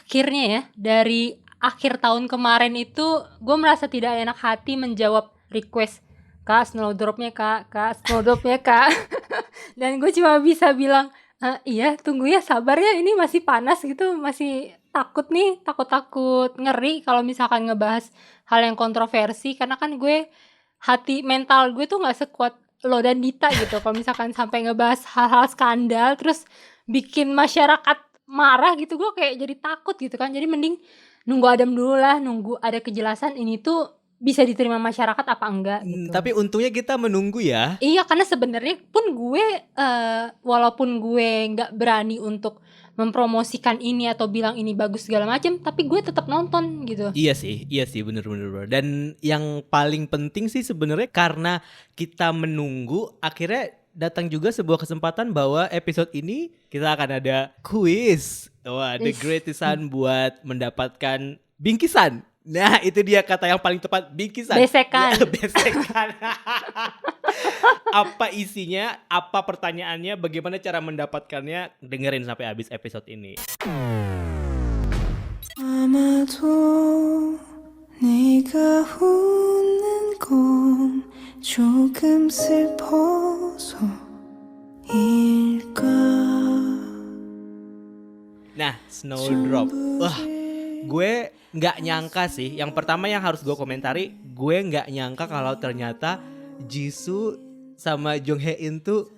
akhirnya ya, dari akhir tahun kemarin itu gue merasa tidak enak hati menjawab request, Kak Snowdropnya Kak Snowdropnya Kak. Dan gue cuma bisa bilang, iya tunggu ya, sabar ya, ini masih panas gitu, masih takut nih, takut ngeri kalau misalkan ngebahas hal yang kontroversi, karena kan gue mental gue tuh nggak sekuat lo dan Dita gitu. Kalau misalkan sampai ngebahas hal-hal skandal terus bikin masyarakat marah gitu, gue kayak jadi takut gitu kan. Jadi mending nunggu adem dulu lah, nunggu ada kejelasan ini tuh bisa diterima masyarakat apa enggak gitu. Tapi untungnya kita menunggu ya. Iya, karena sebenarnya pun gue walaupun gue nggak berani untuk mempromosikan ini atau bilang ini bagus segala macam, tapi gue tetap nonton gitu. Iya sih, bener. Dan yang paling penting sih sebenarnya karena kita menunggu, akhirnya datang juga sebuah kesempatan bahwa episode ini kita akan ada quiz. Wah, the greatest one buat mendapatkan bingkisan. Nah, itu dia kata yang paling tepat, bingkisan. Besekan. Ya, besekan. Apa isinya, apa pertanyaannya, bagaimana cara mendapatkannya, dengerin sampai habis episode ini. 아마도 네가 웃는 건 조금 슬퍼서일까. Nah, Snowdrop. Wah, gue nggak nyangka sih. Yang pertama yang harus gue komentari, gue nggak nyangka kalau ternyata Jisoo sama Jong Hae In tuh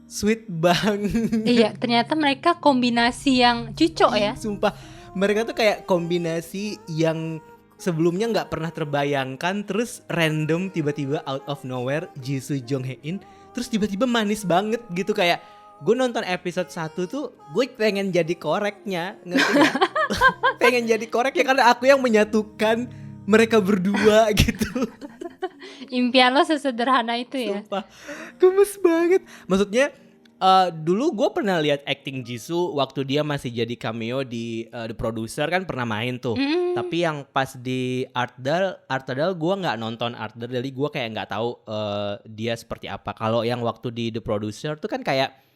sweet banget. Iya, ternyata mereka kombinasi yang cocok ya. Sumpah, mereka tuh kayak kombinasi yang sebelumnya nggak pernah terbayangkan, terus random tiba-tiba out of nowhere Jisoo Jong Hae In, terus tiba-tiba manis banget gitu. Kayak gue nonton episode 1 tuh gue pengen jadi koreknya, ngerti gak? Pengen jadi koreknya karena aku yang menyatukan mereka berdua gitu. Impian lo sesederhana itu ya. Sumpah, gemes banget. Maksudnya dulu gue pernah lihat acting Jisoo waktu dia masih jadi cameo di The Producer, kan pernah main tuh. Tapi yang pas di Artdal gue nggak nonton Artdal, jadi gue kayak nggak tahu dia seperti apa. Kalau yang waktu di The Producer tuh kan kayak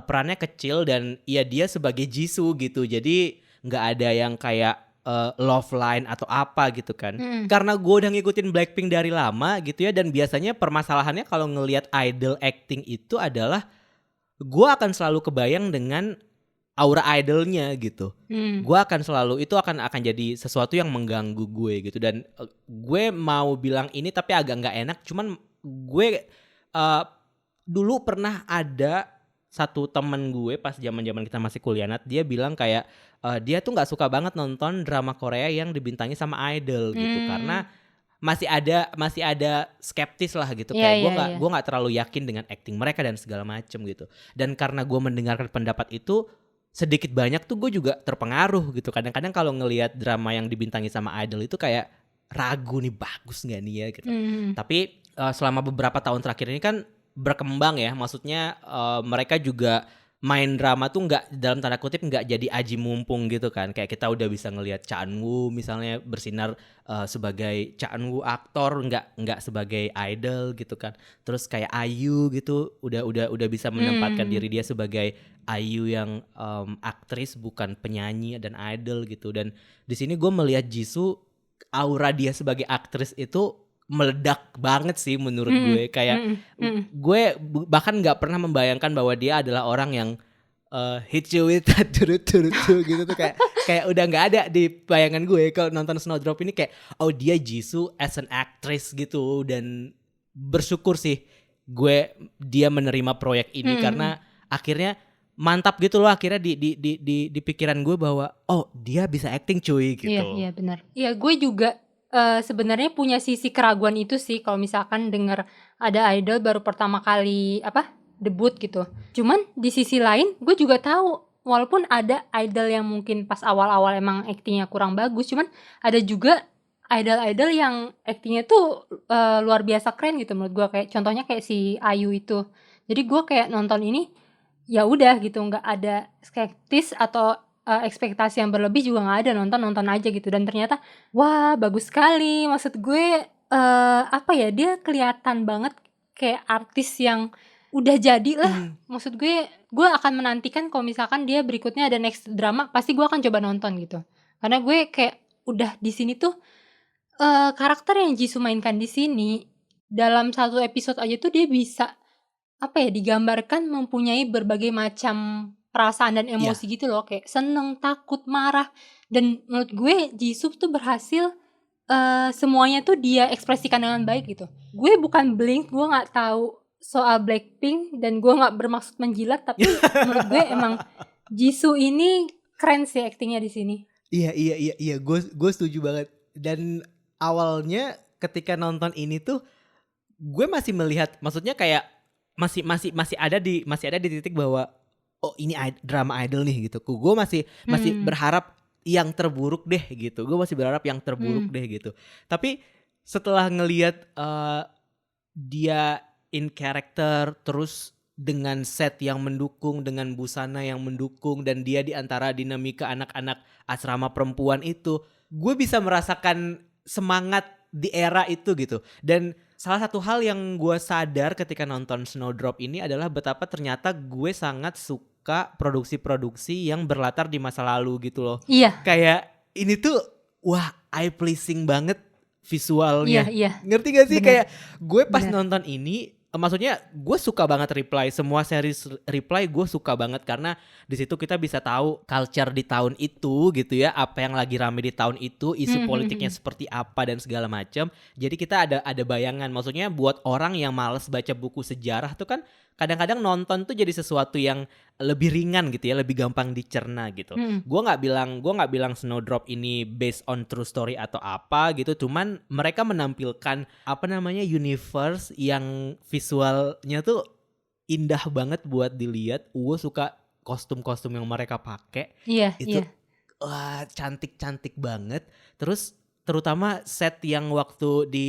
perannya kecil dan ya dia sebagai Jisoo gitu. Jadi nggak ada yang kayak love line atau apa gitu kan. Karena gue udah ngikutin Blackpink dari lama gitu ya, dan biasanya permasalahannya kalau ngelihat idol acting itu adalah gue akan selalu kebayang dengan aura idolnya gitu. Gue akan selalu, itu akan jadi sesuatu yang mengganggu gue gitu. Dan gue mau bilang ini tapi agak nggak enak. Cuman gue dulu pernah ada satu temen gue pas zaman kita masih kuliah, dia bilang kayak dia tuh nggak suka banget nonton drama Korea yang dibintangi sama idol gitu, karena masih ada skeptis lah gitu. Kayak gue nggak terlalu yakin dengan acting mereka dan segala macem gitu. Dan karena gue mendengarkan pendapat itu sedikit banyak tuh gue juga terpengaruh gitu. Kadang-kadang kalau ngelihat drama yang dibintangi sama idol itu kayak ragu nih, bagus nggak nih ya gitu. Tapi selama beberapa tahun terakhir ini kan berkembang ya, maksudnya mereka juga main drama tuh nggak, dalam tanda kutip, nggak jadi aji mumpung gitu kan. Kayak kita udah bisa ngelihat Cha Eun-woo misalnya bersinar sebagai Cha Eun-woo aktor, nggak sebagai idol gitu kan. Terus kayak IU gitu udah bisa menempatkan diri dia sebagai IU yang aktris bukan penyanyi dan idol gitu. Dan di sini gue melihat Jisoo, aura dia sebagai aktris itu meledak banget sih menurut gue. Kayak gue bahkan nggak pernah membayangkan bahwa dia adalah orang yang hit you with that gitu tuh, kayak udah nggak ada di bayangan gue kalau nonton Snowdrop ini. Kayak oh, dia Jisoo as an actress gitu. Dan bersyukur sih gue dia menerima proyek ini karena akhirnya mantap gitu loh. Akhirnya di pikiran gue bahwa oh, dia bisa acting cuy gitu. Iya benar. Iya, gue juga sebenarnya punya sisi keraguan itu sih kalau misalkan dengar ada idol baru pertama kali debut gitu. Cuman di sisi lain gue juga tahu walaupun ada idol yang mungkin pas awal-awal emang aktingnya kurang bagus, cuman ada juga idol-idol yang aktingnya tuh luar biasa keren gitu menurut gue. Kayak contohnya kayak si IU itu. Jadi gue kayak nonton ini ya udah gitu, nggak ada skeptis atau ekspektasi yang berlebih juga nggak ada, nonton aja gitu. Dan ternyata wah, bagus sekali. Maksud gue dia kelihatan banget kayak artis yang udah jadi lah. Maksud gue akan menantikan kalau misalkan dia berikutnya ada next drama, pasti gue akan coba nonton gitu. Karena gue kayak udah di sini tuh karakter yang Jisoo mainkan di sini dalam satu episode aja tuh dia bisa digambarkan mempunyai berbagai macam perasaan dan emosi gitu loh, kayak seneng, takut, marah. Dan menurut gue Jisoo tuh berhasil semuanya tuh dia ekspresikan dengan baik gitu. Gue bukan Blink, gue nggak tahu soal Blackpink dan gue nggak bermaksud menjilat, tapi menurut gue emang Jisoo ini keren sih aktingnya di sini. Iya, gue setuju banget. Dan awalnya ketika nonton ini tuh gue masih melihat, maksudnya kayak masih ada di titik bahwa oh ini drama idol nih gitu. Gue masih berharap yang terburuk deh gitu. Gue masih berharap yang terburuk deh gitu. Tapi setelah ngelihat dia in character, terus dengan set yang mendukung, dengan busana yang mendukung, dan dia di antara dinamika anak-anak asrama perempuan itu, gue bisa merasakan semangat di era itu gitu. Dan salah satu hal yang gue sadar ketika nonton Snowdrop ini adalah betapa ternyata gue sangat suka produksi-produksi yang berlatar di masa lalu gitu loh. Iya. Kayak ini tuh wah eye pleasing banget visualnya. Iya. Ngerti gak sih? Bener. Kayak gue pas nonton ini, maksudnya gue suka banget Reply, semua series Reply gue suka banget karena di situ kita bisa tahu culture di tahun itu gitu ya, apa yang lagi rame di tahun itu, isu politiknya seperti apa dan segala macam. Jadi kita ada bayangan, maksudnya buat orang yang malas baca buku sejarah tuh kan kadang-kadang nonton tuh jadi sesuatu yang lebih ringan gitu ya, lebih gampang dicerna gitu. Gue nggak bilang Snowdrop ini based on true story atau apa gitu, cuman mereka menampilkan universe yang visualnya tuh indah banget buat dilihat. Gue suka kostum-kostum yang mereka pakai. Itu wah cantik-cantik banget. Terus terutama set yang waktu di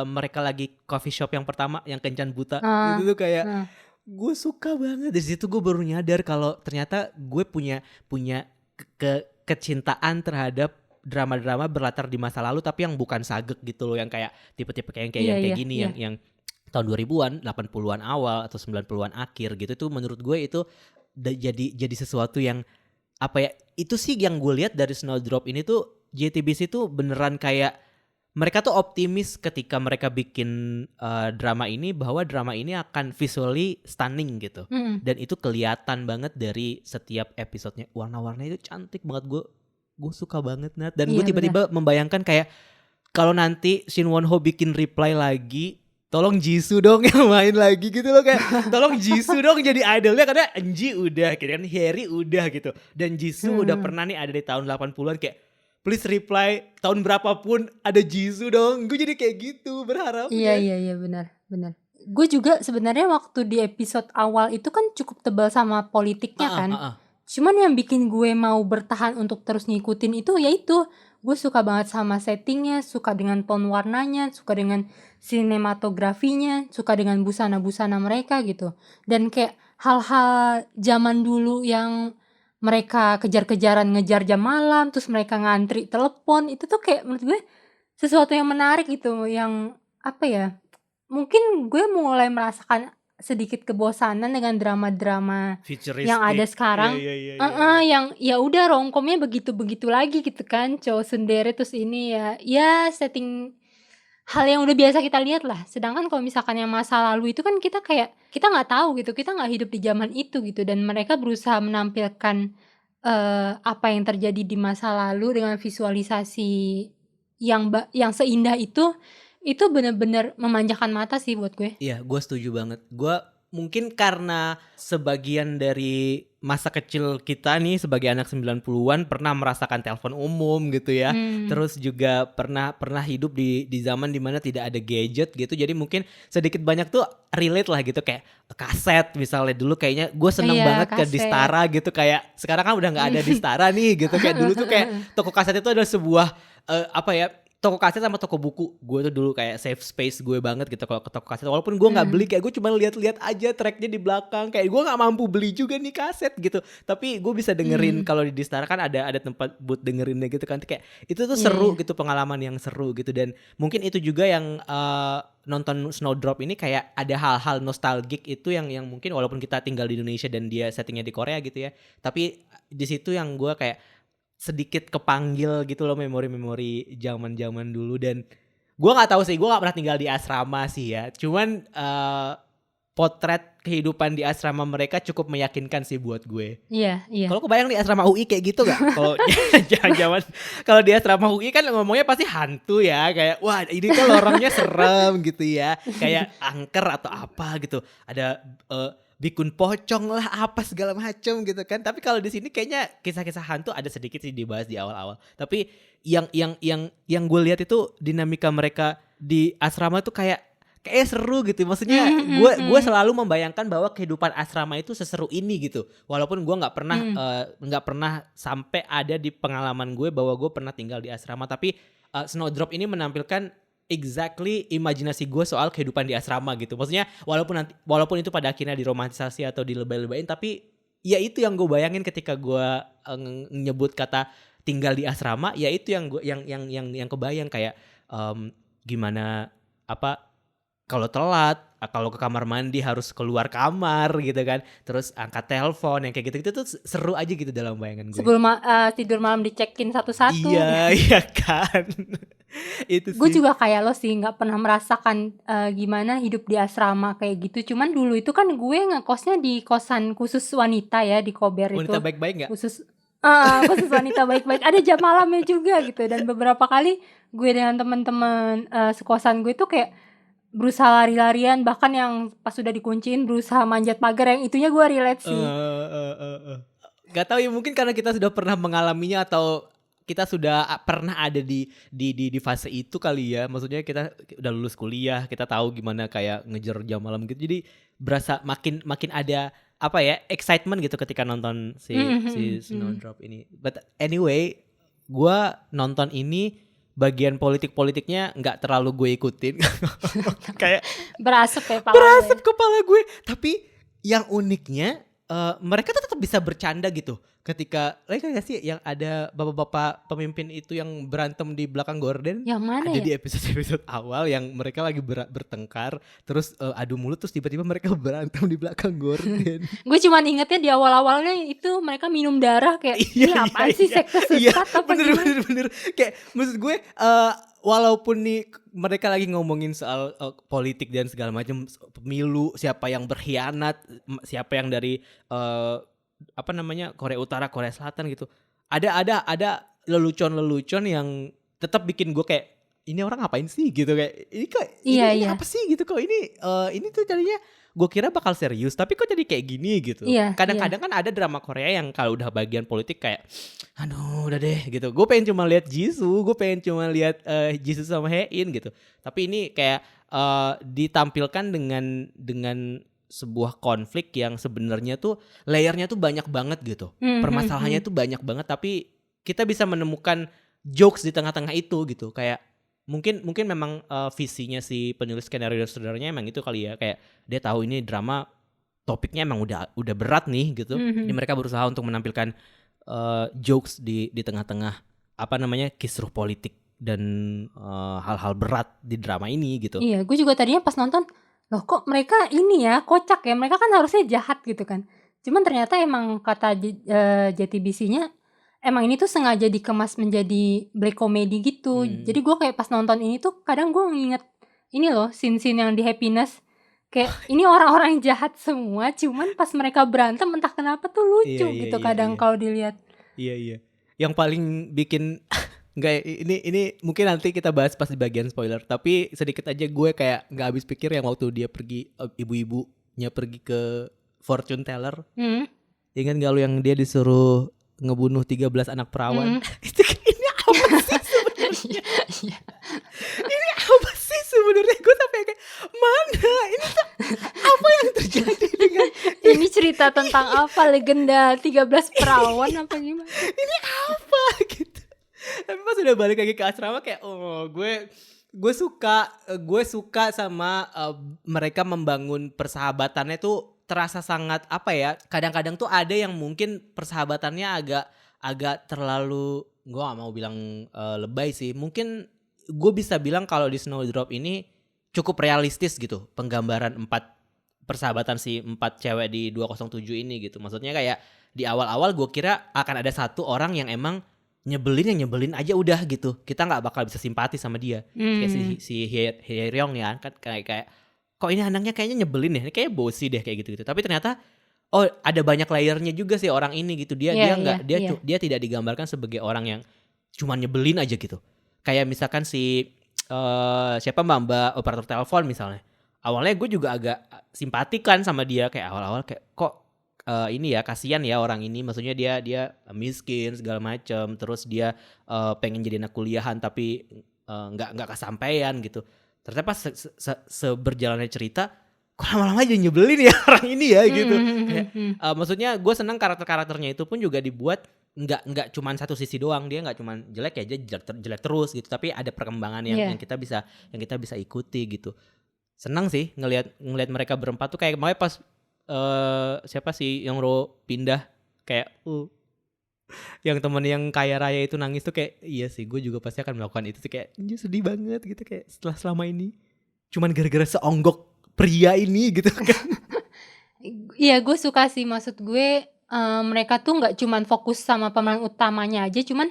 mereka lagi coffee shop yang pertama yang Kencan Buta itu tuh kayak gue suka banget. Dari situ gue baru nyadar kalau ternyata gue punya kecintaan terhadap drama-drama berlatar di masa lalu tapi yang bukan sagek gitu loh, yang kayak tipe-tipe kayak gini. Yang tahun 2000-an, 80-an awal atau 90-an akhir gitu. Itu menurut gue itu jadi sesuatu yang itu sih yang gue lihat dari Snowdrop ini tuh. JTBC tuh beneran kayak mereka tuh optimis ketika mereka bikin drama ini bahwa drama ini akan visually stunning gitu. Dan itu kelihatan banget dari setiap episodenya. Warna-warnanya itu cantik banget, gue suka banget Nat. Dan gue tiba-tiba membayangkan kayak kalau nanti Shin Won Ho bikin Reply lagi, tolong Jisoo dong yang main lagi gitu loh, kayak tolong Jisoo dong jadi idolnya, karena Enji udah gitu kan, Harry udah gitu, dan Jisoo udah pernah nih ada di tahun 80-an, kayak please Reply tahun berapapun ada Jisoo dong. Gue jadi kayak gitu berharap. Iya benar. Gue juga sebenarnya waktu di episode awal itu kan cukup tebal sama politiknya kan. Cuman yang bikin gue mau bertahan untuk terus ngikutin itu yaitu gue suka banget sama settingnya, suka dengan tone warnanya, suka dengan sinematografinya, suka dengan busana-busana mereka gitu. Dan kayak hal-hal zaman dulu yang mereka kejar-kejaran ngejar jam malam, terus mereka ngantri telepon, itu tuh kayak menurut gue sesuatu yang menarik gitu, yang mungkin gue mulai merasakan sedikit kebosanan dengan drama-drama yang ada sekarang. Yang ya udah romcomnya begitu-begitu lagi gitu kan, cowok sundere terus ini ya setting hal yang udah biasa kita lihat lah. Sedangkan kalau misalkan yang masa lalu itu kan kita nggak tahu gitu, kita nggak hidup di zaman itu gitu, dan mereka berusaha menampilkan apa yang terjadi di masa lalu dengan visualisasi yang seindah itu benar-benar memanjakan mata sih buat gue. Iya, gue setuju banget. Gue mungkin karena sebagian dari masa kecil kita nih sebagai anak 90-an pernah merasakan telepon umum gitu ya. Terus juga pernah hidup di zaman dimana tidak ada gadget gitu. Jadi mungkin sedikit banyak tuh relate lah gitu, kayak kaset misalnya. Dulu kayaknya gue seneng banget kaset ke Distara gitu, kayak sekarang kan udah gak ada Distara nih gitu. Kayak dulu tuh kayak toko kaset itu ada sebuah toko kaset sama toko buku. Gue tuh dulu kayak safe space gue banget gitu kalau ke toko kaset. Walaupun gue gak beli, kayak gue cuma lihat-lihat aja tracknya di belakang. Kayak gue gak mampu beli juga nih kaset gitu. Tapi gue bisa dengerin kalau di Distara kan ada tempat buat dengerinnya gitu kan. Kayak itu tuh seru gitu, pengalaman yang seru gitu. Dan mungkin itu juga yang nonton Snowdrop ini kayak ada hal-hal nostalgic itu yang mungkin walaupun kita tinggal di Indonesia dan dia settingnya di Korea gitu ya. Tapi di situ yang gue kayak sedikit kepanggil gitu loh memori-memori zaman-zaman dulu. Dan gue nggak tahu sih, gue nggak pernah tinggal di asrama sih ya. Cuman potret kehidupan di asrama mereka cukup meyakinkan sih buat gue. Iya. Kalau kebayang di asrama UI kayak gitu gak? Kalau jangan-jangan kalau di asrama UI kan ngomongnya pasti hantu ya, kayak wah ini kan lorongnya serem gitu ya, kayak angker atau apa gitu, ada bikun pocong lah apa segala macem gitu kan. Tapi kalau di sini kayaknya kisah-kisah hantu ada sedikit sih dibahas di awal-awal. Tapi yang gue lihat itu dinamika mereka di asrama tuh kayak seru gitu. Maksudnya gue selalu membayangkan bahwa kehidupan asrama itu seseru ini gitu. Walaupun gue nggak pernah sampai ada di pengalaman gue bahwa gue pernah tinggal di asrama. Tapi Snowdrop ini menampilkan exactly imajinasi gue soal kehidupan di asrama gitu. Maksudnya walaupun itu pada akhirnya diromantisasi atau dilebay-lebayin, tapi ya itu yang gue bayangin ketika gue nyebut kata tinggal di asrama. Ya itu yang gue yang kebayang kayak gimana apa kalau telat, kalau ke kamar mandi harus keluar kamar gitu kan, terus angkat telepon yang kayak gitu-gitu tuh seru aja gitu dalam bayangan gue. Sebelum tidur malam dicekin satu-satu. Iya kan. Itu sih. Gue juga kayak lo sih, nggak pernah merasakan gimana hidup di asrama kayak gitu. Cuman dulu itu kan gue ngekosnya di kosan khusus wanita ya, di Kober itu. Wanita baik-baik nggak? Khusus wanita baik-baik. Ada jam malamnya juga gitu. Dan beberapa kali gue dengan teman-teman sekosan gue tuh kayak berusaha lari-larian, bahkan yang pas sudah dikunciin berusaha manjat pagar, yang itunya gue relate sih. Gak tahu ya, mungkin karena kita sudah pernah mengalaminya atau kita sudah pernah ada di fase itu kali ya. Maksudnya kita udah lulus kuliah, kita tahu gimana kayak ngejar jam malam gitu. Jadi berasa makin ada apa ya, excitement gitu ketika nonton si Snowdrop ini. But anyway, gue nonton ini bagian politik-politiknya nggak terlalu gue ikutin. Kayak berasap kepala gue. Tapi yang uniknya mereka tetap bisa bercanda gitu ketika gak sih yang ada bapak-bapak pemimpin itu yang berantem di belakang gorden. Yang mana ada ya? Di episode awal yang mereka lagi bertengkar, terus adu mulut, terus tiba-tiba mereka berantem di belakang gorden. Gue cuma ingetnya di awal-awalnya itu mereka minum darah kayak ini apaan sih, sekte sesat apa gimana? Bener. Kayak maksud gue walaupun nih mereka lagi ngomongin soal politik dan segala macam, pemilu, siapa yang berkhianat, siapa yang dari Korea Utara, Korea Selatan gitu. Ada lelucon yang tetap bikin gue kayak ini orang ngapain sih gitu, kayak ini kok ini apa sih gitu, kok ini tuh jadinya gue kira bakal serius tapi kok jadi kayak gini gitu. Kadang-kadang kan ada drama Korea yang kalau udah bagian politik kayak aduh udah deh gitu. Gue pengen cuma lihat Jisoo, gue pengen cuma lihat Jisoo sama Hae-in gitu. Tapi ini kayak ditampilkan dengan sebuah konflik yang sebenarnya tuh layernya tuh banyak banget gitu. Permasalahannya tuh banyak banget, tapi kita bisa menemukan jokes di tengah-tengah itu gitu. Kayak mungkin memang visinya si penulis skenario dan saudaranya emang itu kali ya, kayak dia tahu ini drama topiknya emang udah berat nih gitu. Jadi mereka berusaha untuk menampilkan jokes di tengah-tengah kisruh politik dan hal-hal berat di drama ini gitu. Iya, gue juga tadinya pas nonton, loh kok mereka ini ya kocak ya, mereka kan harusnya jahat gitu kan. Cuman ternyata emang kata JTBC-nya emang ini tuh sengaja dikemas menjadi black comedy gitu. Jadi gue kayak pas nonton ini tuh kadang gue nginget ini loh scene-scene yang di Happiness. Kayak ini orang-orang yang jahat semua, cuman pas mereka berantem entah kenapa tuh lucu gitu kadang kalau dilihat. Iya. Yang paling bikin Enggak, ini mungkin nanti kita bahas pas di bagian spoiler. Tapi sedikit aja gue kayak gak habis pikir yang waktu dia pergi, ibu-ibunya pergi ke fortune teller. Ingat gak lu yang dia disuruh ngebunuh 13 anak perawan? Ini apa sih sebenarnya? Ini apa sih sebenarnya? Gue sampai kayak mana? Ini tuh apa yang terjadi dengan ini cerita tentang apa? Legenda 13 perawan apa gimana? Ini apa gitu? Tapi pas udah balik lagi ke asrama kayak gue suka sama mereka membangun persahabatannya tuh terasa sangat apa ya, kadang-kadang tuh ada yang mungkin persahabatannya agak terlalu, gue gak mau bilang lebay sih, mungkin gue bisa bilang kalau di Snowdrop ini cukup realistis gitu penggambaran persahabatan si 4 cewek di 207 ini gitu. Maksudnya kayak di awal-awal gue kira akan ada satu orang yang emang nyebelin yang nyebelin aja udah gitu. Kita nggak bakal bisa simpati sama dia. Kayak si Hye-ryong ya kan kayak kok ini anaknya kayaknya nyebelin deh, kayaknya bosi deh kayak gitu. Tapi ternyata ada banyak layernya juga sih orang ini gitu. Dia dia tidak digambarkan sebagai orang yang cuma nyebelin aja gitu. Kayak misalkan si siapa Mbak operator telepon misalnya. Awalnya gue juga agak simpatikan sama dia, kayak awal-awal kayak kok ini ya kasihan ya orang ini, maksudnya dia miskin segala macam, terus dia pengen jadi anak kuliahan tapi nggak kesampaian gitu. Ternyata pas seberjalannya cerita, kok lama-lama jadi nyebelin ya orang ini ya gitu. Kayak, maksudnya gue senang karakternya itu pun juga dibuat nggak cuman satu sisi doang, dia nggak cuman jelek ya, jelek terus gitu, tapi ada perkembangan yang kita bisa ikuti gitu. Senang sih ngelihat mereka berempat tuh, kayak makanya pas siapa sih yang pindah kayak yang temen yang kaya raya itu nangis tuh kayak iya sih gue juga pasti akan melakukan itu tuh, kayak sedih banget gitu, kayak selama ini cuman gara-gara seonggok pria ini gitu kan. Iya gue suka sih, maksud gue mereka tuh nggak cuman fokus sama pemeran utamanya aja, cuman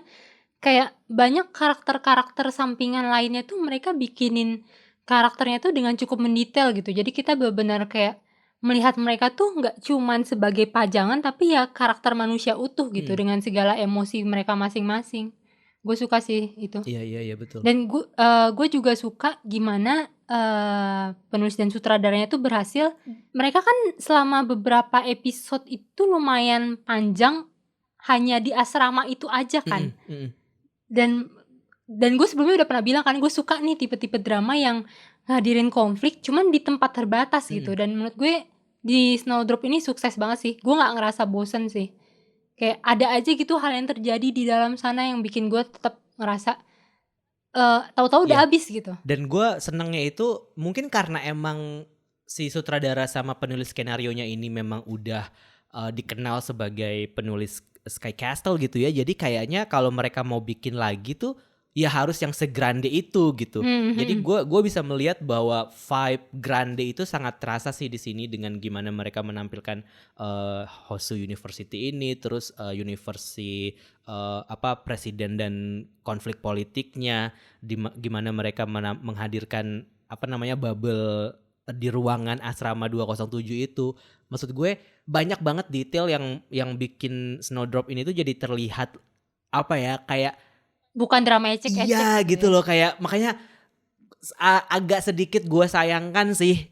kayak banyak karakter sampingan lainnya tuh mereka bikinin karakternya tuh dengan cukup mendetail gitu. Jadi kita benar-benar kayak melihat mereka tuh nggak cuman sebagai pajangan, tapi ya karakter manusia utuh gitu dengan segala emosi mereka masing-masing. Gue suka sih itu. Iya betul. Dan gue juga suka gimana penulis dan sutradaranya tuh berhasil. Mereka kan selama beberapa episode itu lumayan panjang hanya di asrama itu aja kan. Dan gue sebelumnya udah pernah bilang kan, gue suka nih tipe-tipe drama yang ngadirin konflik cuman di tempat terbatas gitu. Dan menurut gue di Snowdrop ini sukses banget sih. Gue gak ngerasa bosen sih. Kayak ada aja gitu hal yang terjadi di dalam sana yang bikin gue tetap ngerasa tahu-tahu udah habis gitu. Dan gue senengnya itu mungkin karena emang si sutradara sama penulis skenarionya ini memang udah dikenal sebagai penulis Sky Castle gitu ya. Jadi kayaknya kalau mereka mau bikin lagi tuh ya harus yang segrande itu gitu. Jadi gue bisa melihat bahwa vibe grande itu sangat terasa sih di sini dengan gimana mereka menampilkan Hosu University ini, terus university presiden dan konflik politiknya, gimana mereka menghadirkan bubble di ruangan asrama 207 itu. Maksud gue banyak banget detail yang bikin Snowdrop ini tuh jadi terlihat kayak bukan drama ecek-ecek. Iya gitu loh, kayak makanya agak sedikit gue sayangkan sih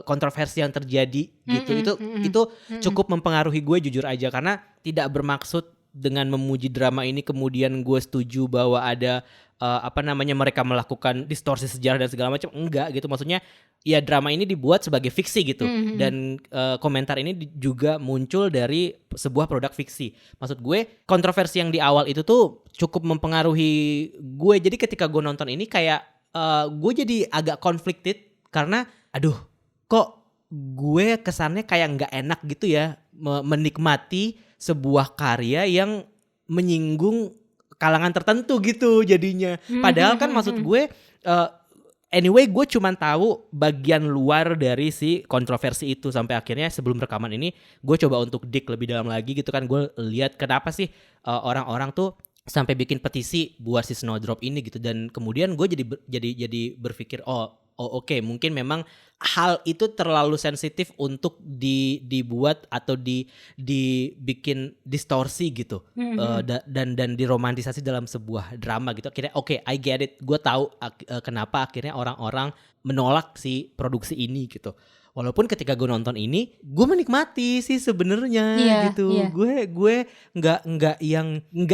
kontroversi yang terjadi gitu. Itu cukup mempengaruhi gue jujur aja, karena tidak bermaksud dengan memuji drama ini kemudian gue setuju bahwa ada mereka melakukan distorsi sejarah dan segala macam, enggak gitu. Maksudnya ya drama ini dibuat sebagai fiksi gitu. Dan komentar ini juga muncul dari sebuah produk fiksi. Maksud gue kontroversi yang di awal itu tuh cukup mempengaruhi gue. Jadi ketika gue nonton ini kayak gue jadi agak conflicted, karena kok gue kesannya kayak nggak enak gitu ya menikmati sebuah karya yang menyinggung kalangan tertentu gitu jadinya. Padahal kan maksud gue anyway gue cuman tahu bagian luar dari si kontroversi itu, sampai akhirnya sebelum rekaman ini gue coba untuk dig lebih dalam lagi gitu kan. Gue lihat kenapa sih orang-orang tuh sampai bikin petisi buat si Snowdrop ini gitu. Dan kemudian gue jadi berpikir oke, mungkin memang hal itu terlalu sensitif untuk dibuat atau dibikin distorsi gitu, dan diromantisasi dalam sebuah drama gitu. Akhirnya oke, I get it. Gue tahu kenapa akhirnya orang-orang menolak si produksi ini gitu. Walaupun ketika gue nonton ini, gue menikmati sih sebenarnya gitu. Gue nggak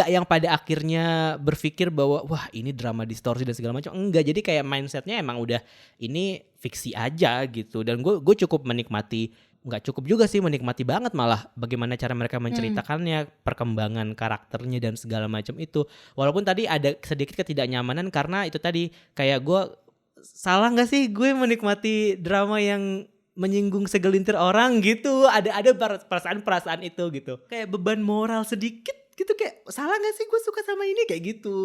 yang pada akhirnya berpikir bahwa wah ini drama distorsi dan segala macam. Enggak, jadi kayak mindsetnya emang udah ini fiksi aja gitu. Dan gue cukup menikmati, nggak cukup juga sih, menikmati banget malah bagaimana cara mereka menceritakannya, perkembangan karakternya dan segala macam itu. Walaupun tadi ada sedikit ketidaknyamanan karena itu tadi kayak gue salah nggak sih gue menikmati drama yang menyinggung segelintir orang gitu. Ada perasaan itu gitu, kayak beban moral sedikit gitu, kayak salah gak sih gue suka sama ini kayak gitu.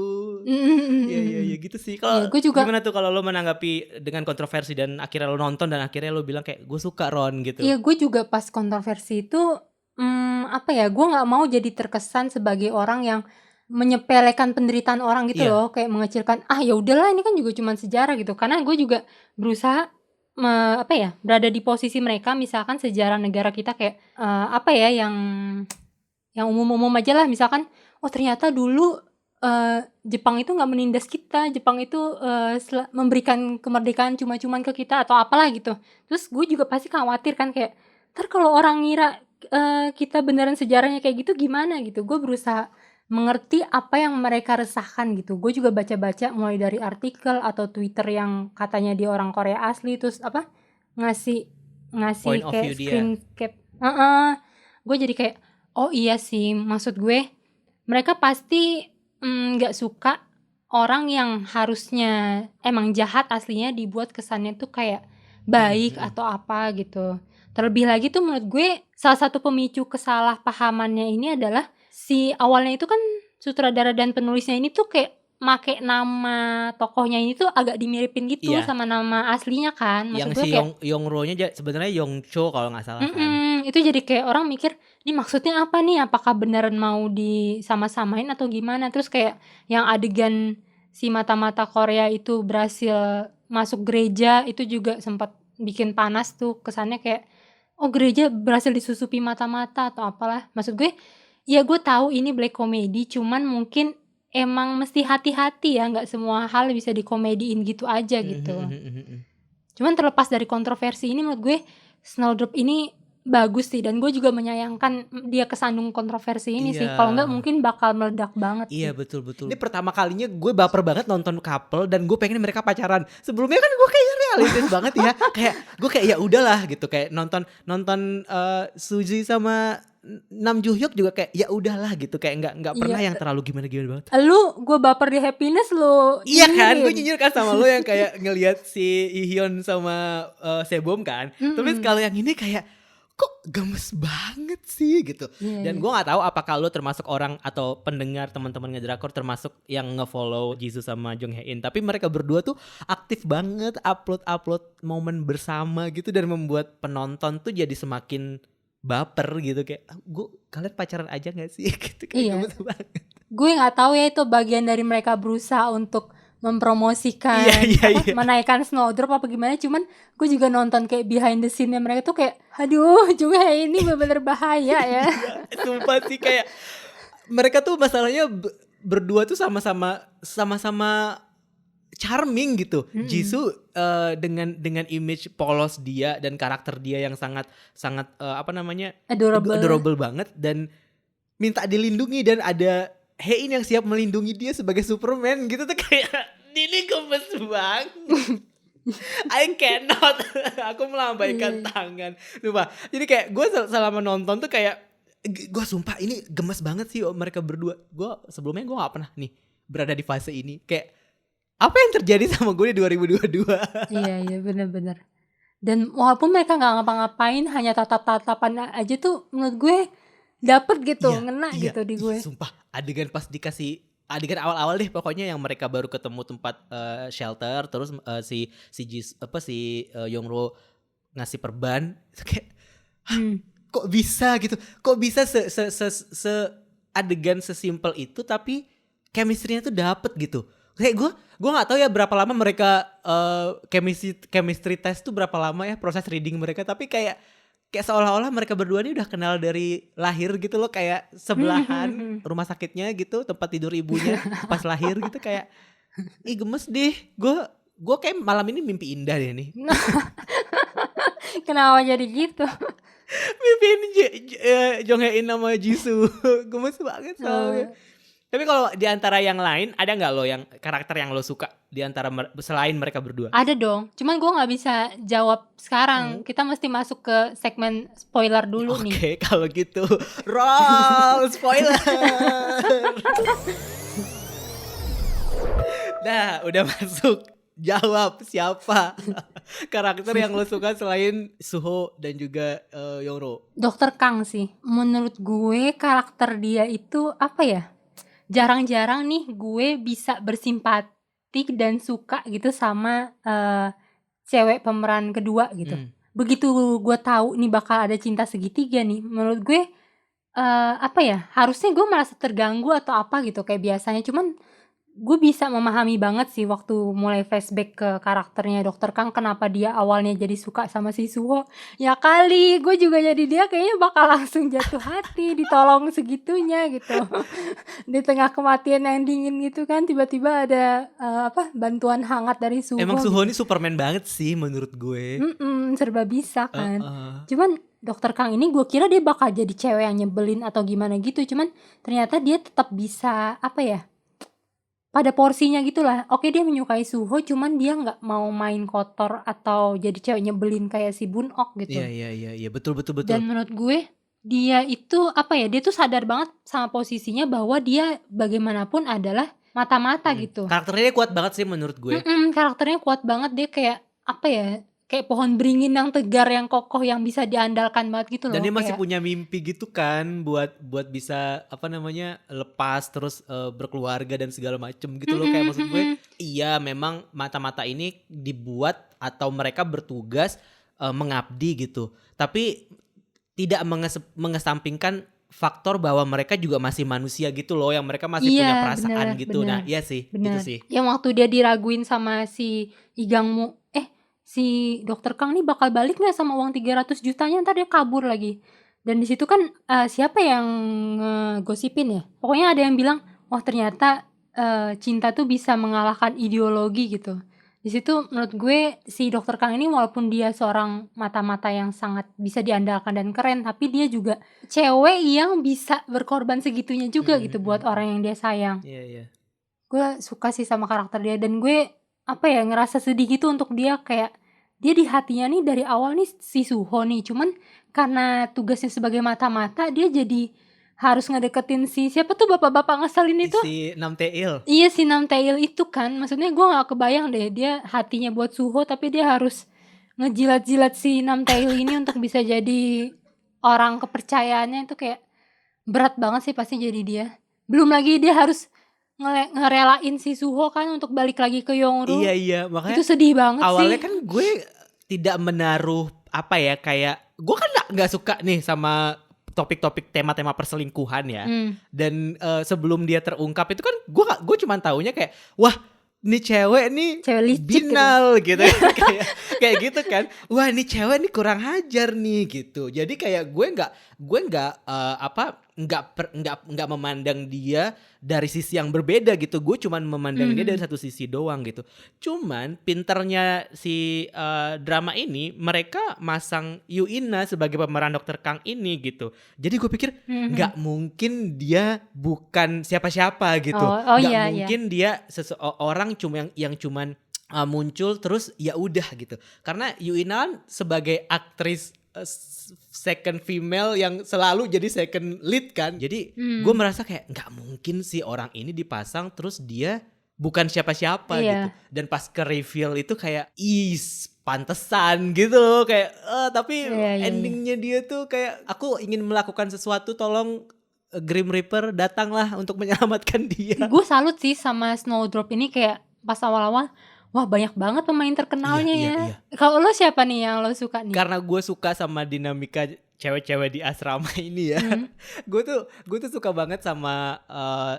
Iya gitu sih. Kalau gimana tuh kalau lo menanggapi dengan kontroversi dan akhirnya lo nonton dan akhirnya lo bilang kayak gue suka Ron gitu? Iya, gue juga pas kontroversi itu gue nggak mau jadi terkesan sebagai orang yang menyepelekan penderitaan orang gitu Iya. loh, kayak mengecilkan, ya udahlah ini kan juga cuman sejarah gitu. Karena gue juga berusaha berada di posisi mereka, misalkan sejarah negara kita kayak yang umum-umum aja lah, misalkan ternyata dulu Jepang itu nggak menindas kita, Jepang itu memberikan kemerdekaan cuma-cuman ke kita atau apalah gitu. Terus gue juga pasti khawatir kan kayak ntar kalau orang ngira kita beneran sejarahnya kayak gitu gimana gitu. Gue berusaha mengerti apa yang mereka resahkan gitu. Gue juga baca-baca mulai dari artikel atau Twitter yang katanya dia orang Korea asli, terus ngasih Point of kayak view dia. screen cap. Gue jadi kayak iya sih, maksud gue mereka pasti nggak suka orang yang harusnya emang jahat aslinya dibuat kesannya tuh kayak baik atau apa gitu. Terlebih lagi tuh menurut gue salah satu pemicu kesalahpahamannya ini adalah si awalnya itu kan sutradara dan penulisnya ini tuh kayak make nama tokohnya ini tuh agak dimiripin gitu Iya. sama nama aslinya kan. Maksud Yang gue si kayak Yongro-nya sebenarnya Yongcho kalau nggak salah kan. itu jadi kayak orang mikir ini maksudnya apa nih, apakah beneran mau disama-samain atau gimana. Terus kayak yang adegan si mata-mata Korea itu berhasil masuk gereja itu juga sempat bikin panas tuh, kesannya kayak gereja berhasil disusupi mata-mata atau apalah. Maksud gue ya gue tahu ini black comedy, cuman mungkin emang mesti hati-hati ya, nggak semua hal bisa dikomediin gitu aja gitu. Cuman terlepas dari kontroversi ini menurut gue Snowdrop ini bagus sih, dan gue juga menyayangkan dia kesandung kontroversi ini sih. Iya. Kalau enggak mungkin bakal meledak banget sih. Iya betul. Ini pertama kalinya gue baper banget nonton couple dan gue pengen mereka pacaran. Sebelumnya kan gue kayak realistis banget ya. Kayak gue kayak ya udahlah gitu, kayak nonton Suzy sama Nam Joo Hyuk juga kayak ya udahlah gitu, kayak nggak pernah yang terlalu gimana banget. Lu gue baper di Happiness lu. Iya kan, gue nyinyir kan sama lo yang kayak ngelihat si Ihyun sama Sebom kan. Tapi kalau yang ini kayak kok gemes banget sih gitu. Dan gue nggak tahu apakah lo termasuk orang atau pendengar teman-teman ngedrakor termasuk yang ngefollow Jisoo sama Jong Hae In, tapi mereka berdua tuh aktif banget upload momen bersama gitu, dan membuat penonton tuh jadi semakin baper gitu, kayak kalian pacaran aja nggak sih gitu, kayak gemes banget. Gue nggak tahu ya itu bagian dari mereka berusaha untuk mempromosikan menaikkan Snowdrop apa gimana. Cuman gue juga nonton kayak behind the scene-nya mereka tuh kayak aduh juga ini bener-bener bahaya ya. Sumpah sih, kayak mereka tuh masalahnya berdua tuh sama-sama charming gitu. Jisoo dengan image polos dia dan karakter dia yang sangat adorable banget, dan minta dilindungi, dan ada Hae-in yang siap melindungi dia sebagai Superman gitu tuh, kayak ini gemes banget. I cannot. Aku melambaikan tangan. Lupa. Jadi kayak gue selama nonton tuh kayak gue sumpah ini gemes banget sih mereka berdua. Sebelumnya gue gak pernah nih berada di fase ini. Kayak apa yang terjadi sama gue di 2022? Iya benar-benar. Dan walaupun mereka gak ngapa-ngapain, hanya tatap-tatapan aja tuh menurut gue dapet gitu, ngena gitu di gue. Sumpah adegan pas dikasih, adegan awal-awal deh pokoknya yang mereka baru ketemu tempat shelter, terus si Yongro ngasih perban, kayak kok bisa gitu, kok bisa se adegan sesimpel itu tapi chemistry-nya tuh dapet gitu. Kayak gue nggak tahu ya berapa lama mereka chemistry test tuh berapa lama ya proses reading mereka, tapi kayak seolah-olah mereka berdua ini udah kenal dari lahir gitu loh, kayak sebelahan rumah sakitnya gitu, tempat tidur ibunya pas lahir gitu, kayak gemes deh. Gue kayak malam ini mimpi indah deh nih. Kenapa jadi gitu? Mimpiin Jong Hae In sama Jisoo. Gemes banget soalnya. Tapi kalau di antara yang lain, ada nggak lo yang karakter yang lo suka di antara selain mereka berdua? Ada dong, cuman gue nggak bisa jawab sekarang. Kita mesti masuk ke segmen spoiler dulu nih. Oke, kalau gitu roll spoiler. Nah, udah masuk. Jawab siapa karakter yang lo suka selain Suho dan juga Yongro? Dr. Kang sih. Menurut gue karakter dia itu apa ya? Jarang-jarang nih gue bisa bersimpati dan suka gitu sama cewek pemeran kedua gitu. Begitu gue tahu nih bakal ada cinta segitiga nih, menurut gue apa ya, harusnya gue merasa terganggu atau apa gitu kayak biasanya, cuman gue bisa memahami banget sih waktu mulai flashback ke karakternya Dokter Kang kenapa dia awalnya jadi suka sama si Suho. Ya kali, gue juga jadi dia kayaknya bakal langsung jatuh hati, ditolong segitunya gitu. Di tengah kematian yang dingin gitu kan, tiba-tiba ada bantuan hangat dari Suho. Emang Suho gitu. ini Superman banget sih menurut gue. Serba bisa kan. Heeh. Cuman Dokter Kang ini gue kira dia bakal jadi cewek yang nyebelin atau gimana gitu, cuman ternyata dia tetap bisa pada porsinya gitulah. Oke, dia menyukai Suho, cuman dia nggak mau main kotor atau jadi cewek nyebelin kayak si Bunok gitu. Iya, betul. Dan menurut gue dia itu dia tuh sadar banget sama posisinya bahwa dia bagaimanapun adalah mata-mata gitu. Karakternya dia kuat banget sih menurut gue. Karakternya kuat banget, dia kayak kayak pohon beringin yang tegar, yang kokoh, yang bisa diandalkan banget gitu loh. Dan dia masih kayak, punya mimpi gitu kan buat bisa lepas terus berkeluarga dan segala macem gitu loh. Kayak maksud gue iya memang mata-mata ini dibuat atau mereka bertugas mengabdi gitu, tapi tidak mengesampingkan faktor bahwa mereka juga masih manusia gitu loh, yang mereka masih punya perasaan gitu. Nah iya sih gitu bener. sih. Yang waktu dia diraguin sama si Igangmu, si Dokter Kang nih bakal balik nggak sama uang 300 jutanya, ntar dia kabur lagi. Dan di situ kan siapa yang gosipin ya? Pokoknya ada yang bilang, wah ternyata cinta tuh bisa mengalahkan ideologi gitu. Di situ menurut gue si Dokter Kang ini walaupun dia seorang mata-mata yang sangat bisa diandalkan dan keren, tapi dia juga cewek yang bisa berkorban segitunya juga gitu buat orang yang dia sayang. Iya. Gue suka sih sama karakter dia, dan gue ngerasa sedih gitu untuk dia, kayak dia di hatinya nih dari awal nih si Suho nih, cuman karena tugasnya sebagai mata-mata dia jadi harus ngedeketin si siapa tuh bapak-bapak ngeselin itu. Si Namtail. Iya, si Namtail itu kan, maksudnya gue gak kebayang deh dia hatinya buat Suho tapi dia harus ngejilat-jilat si Namtail ini untuk bisa jadi orang kepercayaannya. Itu kayak berat banget sih pasti jadi dia. Belum lagi dia harus ngerelain si Suho kan untuk balik lagi ke Yongru. Iya makanya Itu sedih banget awalnya sih. kan gue tidak menaruh kayak gue kan nggak suka nih sama topik-topik tema-tema perselingkuhan ya. Dan sebelum dia terungkap itu kan gue cuma taunya kayak wah nih cewek nih licik binal gitu, kayak gitu kan. Wah nih cewek nih kurang hajar nih gitu. Jadi kayak gue nggak memandang dia dari sisi yang berbeda gitu. Gue cuman memandang dia dari satu sisi doang gitu. Cuman pinternya si drama ini mereka masang Yuina sebagai pemeran Dokter Kang ini gitu. Jadi gue pikir nggak mungkin dia bukan siapa-siapa gitu. Nggak mungkin dia seseorang yang cuman muncul terus ya udah gitu. Karena Yuina sebagai aktris second female yang selalu jadi second lead kan. Jadi gue merasa kayak nggak mungkin sih orang ini dipasang terus dia bukan siapa-siapa gitu. Dan pas ke reveal itu kayak pantesan gitu loh kayak tapi endingnya dia tuh kayak aku ingin melakukan sesuatu, tolong Grim Reaper datanglah untuk menyelamatkan dia. Gue salut sih sama Snowdrop ini, kayak pas awal-awal wah banyak banget pemain terkenalnya ya. Kalau lo siapa nih yang lo suka nih? Karena gue suka sama dinamika cewek-cewek di asrama ini ya. Gue tuh suka banget sama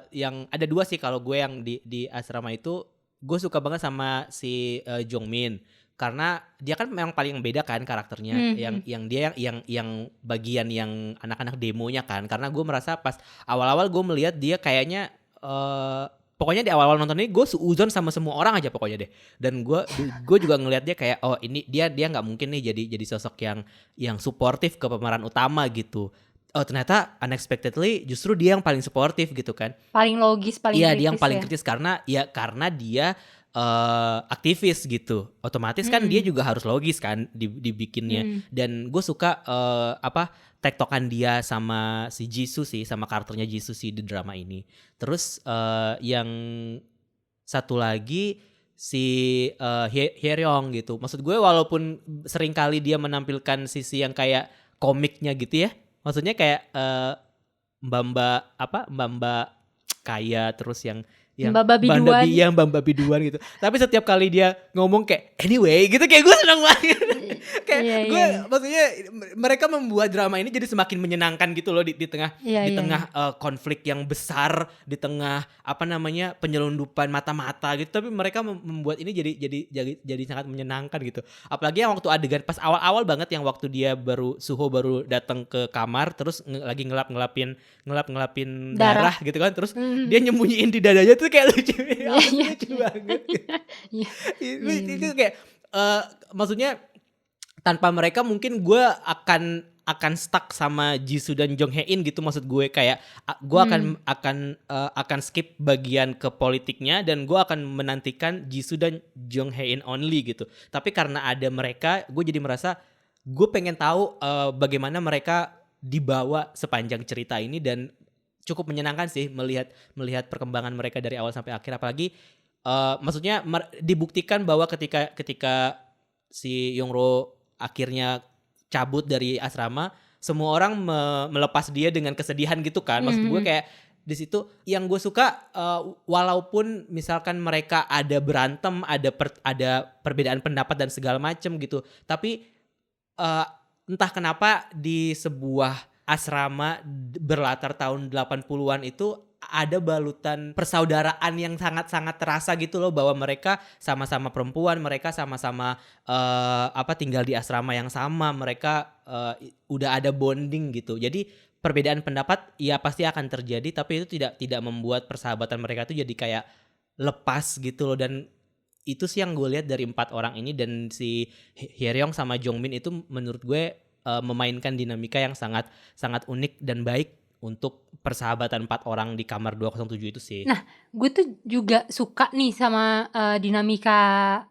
yang ada dua sih kalau gue yang di asrama itu. Gue suka banget sama si Jongmin karena dia kan memang paling beda kan karakternya. Yang bagian yang anak-anak demonya kan. Karena gue merasa pas awal-awal gue melihat dia kayaknya pokoknya di awal-awal nonton ini gue seuzon sama semua orang aja pokoknya deh. Dan gue juga ngelihat dia kayak oh ini dia nggak mungkin nih jadi sosok yang suportif ke pemeran utama gitu. Oh ternyata unexpectedly justru dia yang paling suportif gitu kan. Paling logis, paling kritis. Iya dia yang paling kritis karena dia aktivis gitu. Otomatis kan dia juga harus logis kan dibikinnya. Dan gue suka tektokan dia sama si Jisoo sih, sama karakternya Jisoo sih di drama ini. Terus yang satu lagi si Hyeryong gitu. Maksud gue walaupun seringkali dia menampilkan sisi yang kayak komiknya gitu ya. Maksudnya kayak mbak-mbak kaya terus yang yang Mbak Biduan. yang Mbak Biduan gitu. Tapi setiap kali dia ngomong kayak anyway gitu kayak gue seneng banget. Kayak Iya, gue iya. maksudnya mereka membuat drama ini jadi semakin menyenangkan gitu loh di tengah Iya, di iya, tengah konflik yang besar, di tengah apa namanya penyelundupan mata-mata gitu. Tapi mereka membuat ini jadi sangat menyenangkan gitu. Apalagi yang waktu adegan pas awal-awal banget yang waktu dia Suho baru datang ke kamar terus lagi ngelap-ngelapin darah gitu kan, terus dia nyembunyiin di dadanya tuh kayak lucu. Lucu banget. Iya. Itu kayak maksudnya tanpa mereka mungkin gue akan stuck sama Jisoo dan Jong Hae In gitu, maksud gue kayak gue akan skip bagian ke politiknya dan gue akan menantikan Jisoo dan Jong Hae In only gitu. Tapi karena ada mereka, gue jadi merasa gue pengen tahu bagaimana mereka dibawa sepanjang cerita ini, dan cukup menyenangkan sih melihat perkembangan mereka dari awal sampai akhir. Apalagi maksudnya dibuktikan bahwa ketika si Yongro akhirnya cabut dari asrama, semua orang melepas dia dengan kesedihan gitu kan. Maksud gue kayak di situ yang gue suka, walaupun misalkan mereka ada berantem, ada perbedaan pendapat dan segala macem gitu, tapi entah kenapa di sebuah asrama berlatar tahun 80-an itu ada balutan persaudaraan yang sangat-sangat terasa gitu loh, bahwa mereka sama-sama perempuan, mereka sama-sama tinggal di asrama yang sama, mereka udah ada bonding gitu. Jadi perbedaan pendapat ya pasti akan terjadi, tapi itu tidak membuat persahabatan mereka tuh jadi kayak lepas gitu loh. Dan itu sih yang gue lihat dari 4 orang ini, dan si Hyeryong sama Jongmin itu menurut gue memainkan dinamika yang sangat sangat unik dan baik untuk persahabatan 4 orang di kamar 207 itu sih. Nah, gue tuh juga suka nih sama dinamika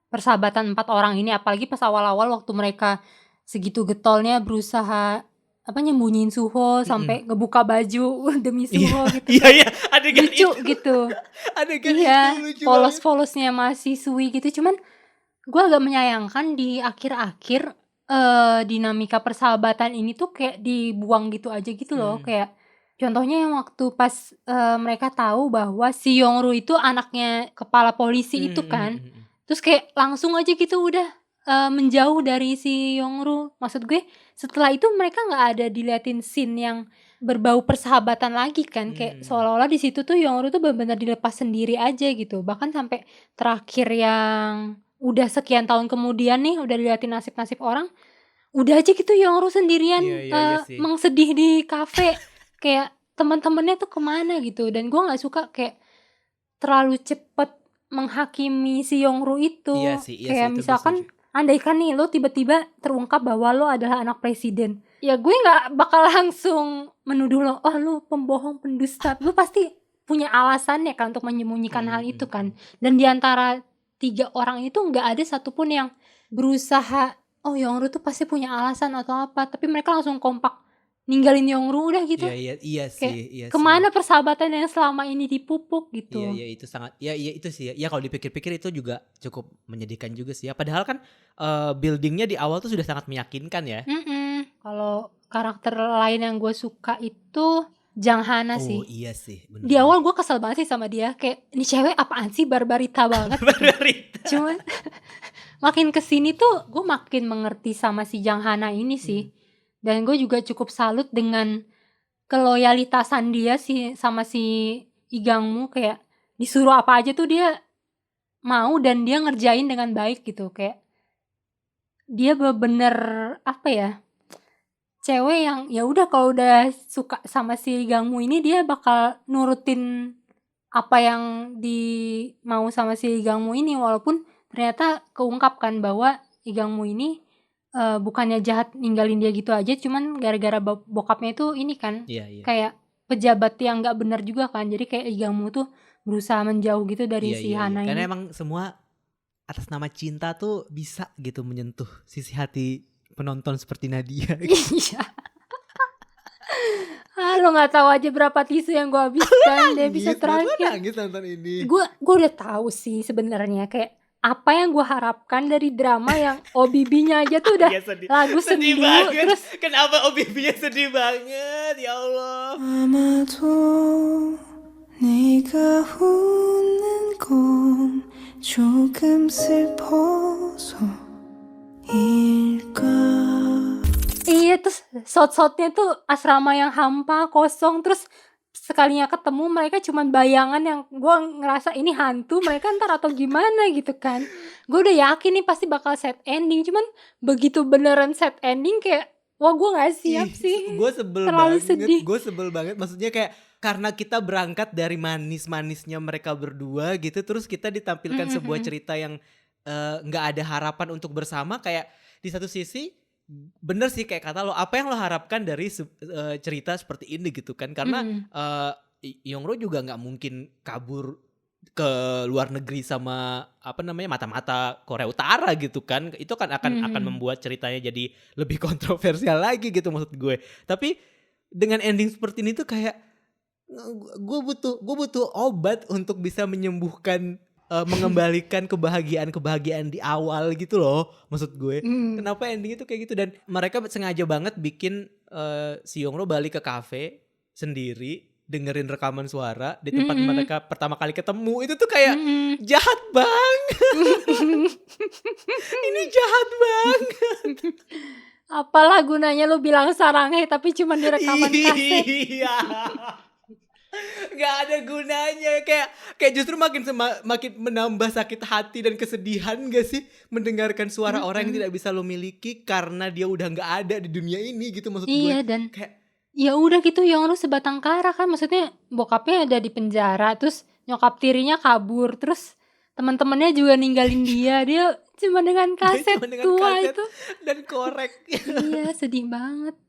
persahabatan 4 orang ini, apalagi pas awal-awal waktu mereka segitu getolnya berusaha nyembunyiin Suho sampai ngebuka baju demi Suho gitu. Iya, adegan Lucu itu. gitu. Adegan Iya, itu lucu banget. polos-polosnya masih Sui gitu. Cuman gue agak menyayangkan di akhir-akhir dinamika persahabatan ini tuh kayak dibuang gitu aja gitu loh. Kayak contohnya yang waktu pas mereka tahu bahwa si Yongru itu anaknya kepala polisi itu kan. Terus kayak langsung aja gitu udah menjauh dari si Yongru. Maksud gue setelah itu mereka nggak ada diliatin scene yang berbau persahabatan lagi kan. Kayak seolah-olah di situ tuh Yongru tuh benar-benar dilepas sendiri aja gitu. Bahkan sampai terakhir yang udah sekian tahun kemudian nih, udah diliatin nasib-nasib orang, udah aja gitu Yongru sendirian Iya sih. mengsedih di kafe. Kayak teman-temannya tuh kemana gitu. Dan gue nggak suka kayak terlalu cepet menghakimi si Yongru itu. Iya sih, Kayak itu gue misalkan setuju. andaikan nih lo tiba-tiba terungkap bahwa lo adalah anak presiden, ya gue nggak bakal langsung menuduh lo, oh lo pembohong, pendusta. Lo pasti punya alasannya kan untuk menyembunyikan hal itu kan. Dan diantara 3 orang itu nggak ada satupun yang berusaha, oh Yongru tuh pasti punya alasan atau apa, tapi mereka langsung kompak ninggalin Yongru udah gitu. Iya sih. Kemana persahabatan yang selama ini dipupuk gitu. Iya itu sangat, iya itu sih ya, kalau dipikir-pikir itu juga cukup menyedihkan juga sih ya. Padahal kan buildingnya di awal tuh sudah sangat meyakinkan ya. Kalau karakter lain yang gue suka itu Jang Hana sih. Oh iya sih, bener. Di awal gue kesel banget sih sama dia, kayak ini cewek apaan sih, barbarita banget. Cuman makin kesini tuh gue makin mengerti sama si Jang Hana ini sih. Dan gue juga cukup salut dengan keloyalitasan dia sih sama si Lee Gang-moo. Kayak disuruh apa aja tuh dia mau dan dia ngerjain dengan baik gitu. Kayak dia bener-bener cewek yang ya udah kalau udah suka sama si Lee Gang-moo ini dia bakal nurutin apa yang mau sama si Lee Gang-moo ini, walaupun ternyata keungkapkan bahwa Lee Gang-moo ini bukannya jahat ninggalin dia gitu aja, cuman gara-gara bokapnya itu ini kan, kayak pejabat yang nggak benar juga kan. Jadi kayak Lee Gang-moo tuh berusaha menjauh gitu dari si Hana ini. Karena emang semua atas nama cinta tuh bisa gitu menyentuh sisi hati penonton seperti Nadia. Iya. Lo nggak tahu aja berapa tisu yang gue habiskan dia bisa terakhir. Nangis nonton ini. Gue udah tahu sih sebenarnya kayak apa yang gue harapkan dari drama yang OBB-nya aja tuh udah lagu sedih sendu. banget. Terus kenapa OBB-nya sedih banget, ya Allah. 아마도 내가 웃는 건 조금 슬퍼서일까. Iya, terus shot-shotnya tuh asrama yang hampa, kosong, terus sekalinya ketemu mereka cuman bayangan yang gue ngerasa ini hantu, mereka ntar atau gimana gitu kan. Gue udah yakin nih pasti bakal sad ending, cuman begitu beneran sad ending kayak wah gue gak siap sih. Gue sebel Terlalu banget. sedih. Gue sebel banget. Maksudnya kayak karena kita berangkat dari manis-manisnya mereka berdua gitu, terus kita ditampilkan sebuah cerita yang nggak ada harapan untuk bersama. Kayak di satu sisi bener sih kayak kata lo, apa yang lo harapkan dari cerita seperti ini gitu kan. Karena Yongro juga gak mungkin kabur ke luar negeri sama mata-mata Korea Utara gitu kan. Itu kan akan membuat ceritanya jadi lebih kontroversial lagi gitu maksud gue. Tapi dengan ending seperti ini tuh kayak gue butuh obat untuk bisa menyembuhkan, mengembalikan kebahagiaan di awal gitu loh maksud gue. Kenapa ending itu kayak gitu, dan mereka sengaja banget bikin si Yongro balik ke kafe sendiri, dengerin rekaman suara di tempat mereka pertama kali ketemu. Itu tuh kayak jahat banget. Ini jahat banget. Apalah gunanya lu bilang saranghe tapi cuma di rekaman kaset. Iya. Gak ada gunanya, kayak justru makin menambah sakit hati dan kesedihan gak sih mendengarkan suara orang yang tidak bisa lo miliki karena dia udah gak ada di dunia ini gitu maksud gue. Iya, dan kayak ya udah gitu yang lu sebatang kara kan, maksudnya bokapnya ada di penjara, terus nyokap tirinya kabur, terus teman-temannya juga ninggalin dia cuma dengan kaset tua itu dan korek. Iya, sedih banget.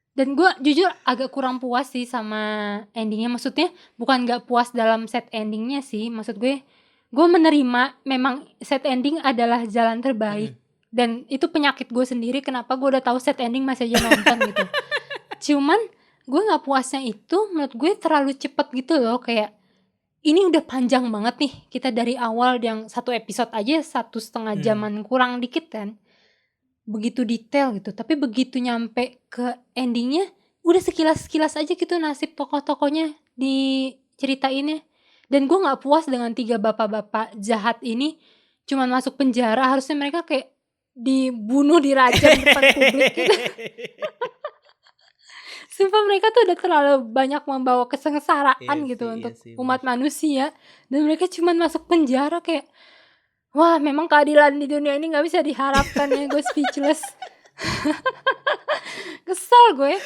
Dan gue jujur agak kurang puas sih sama endingnya. Maksudnya bukan gak puas dalam set endingnya sih. Maksud gue menerima memang set ending adalah jalan terbaik. Dan itu penyakit gue sendiri, kenapa gue udah tahu set ending masih aja nonton gitu. Cuman gue gak puasnya itu menurut gue terlalu cepet gitu loh. Kayak ini udah panjang banget nih, kita dari awal yang satu episode aja 1,5 jaman kurang dikit kan. Begitu detail gitu, tapi begitu nyampe ke endingnya udah sekilas-sekilas aja gitu nasib tokoh-tokohnya diceritainnya. Dan gue gak puas dengan 3 bapak-bapak jahat ini cuman masuk penjara, harusnya mereka kayak dibunuh, dirajam depan publik gitu. Sumpah mereka tuh udah terlalu banyak membawa kesengsaraan gitu untuk umat manusia, dan mereka cuman masuk penjara kayak wah, memang keadilan di dunia ini gak bisa diharapkan ya. Gue speechless. Kesel gue.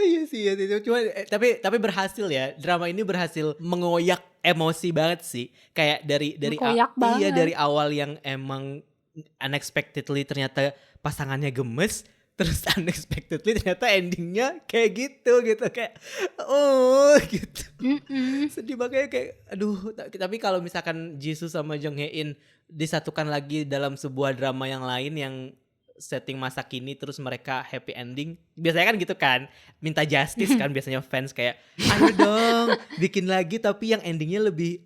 Iya sih. Cuma tapi berhasil ya. Drama ini berhasil mengoyak emosi banget sih. Kayak dari dari awal yang emang unexpectedly ternyata pasangannya gemes, terus unexpectedly ternyata endingnya kayak gitu kayak gitu. Sedih banget kayak aduh. Tapi kalau misalkan Jisoo sama Jung Hae-in disatukan lagi dalam sebuah drama yang lain yang setting masa kini terus mereka happy ending, biasanya kan gitu kan, minta justice kan biasanya fans kayak ayo dong bikin lagi tapi yang endingnya lebih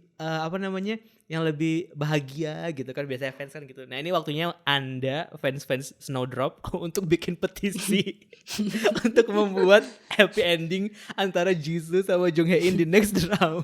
yang lebih bahagia gitu kan, biasanya fans kan gitu. Nah ini waktunya Anda fans Snowdrop untuk bikin petisi untuk membuat happy ending antara Jisoo sama Jung Hae-in di next drama.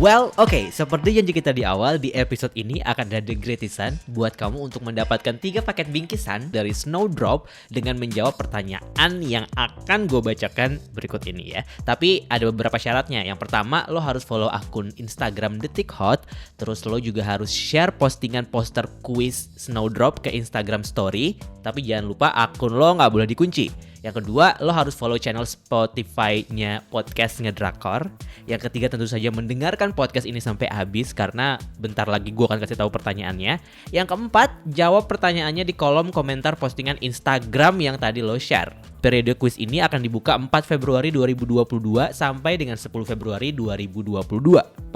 Well, oke, seperti janji kita di awal, di episode ini akan ada gratisan buat kamu untuk mendapatkan 3 paket bingkisan dari Snowdrop dengan menjawab pertanyaan yang akan gue bacakan berikut ini ya. Tapi ada beberapa syaratnya. Yang pertama, lo harus follow akun Instagram Detik Hot, terus lo juga harus share postingan poster kuis Snowdrop ke Instagram Story, tapi jangan lupa akun lo nggak boleh dikunci. Yang kedua, lo harus follow channel Spotify-nya Podcast Ngedrakor. Yang ketiga, tentu saja mendengarkan podcast ini sampai habis karena bentar lagi gue akan kasih tahu pertanyaannya. Yang keempat, jawab pertanyaannya di kolom komentar postingan Instagram yang tadi lo share. Periode kuis ini akan dibuka 4 Februari 2022 sampai dengan 10 Februari 2022.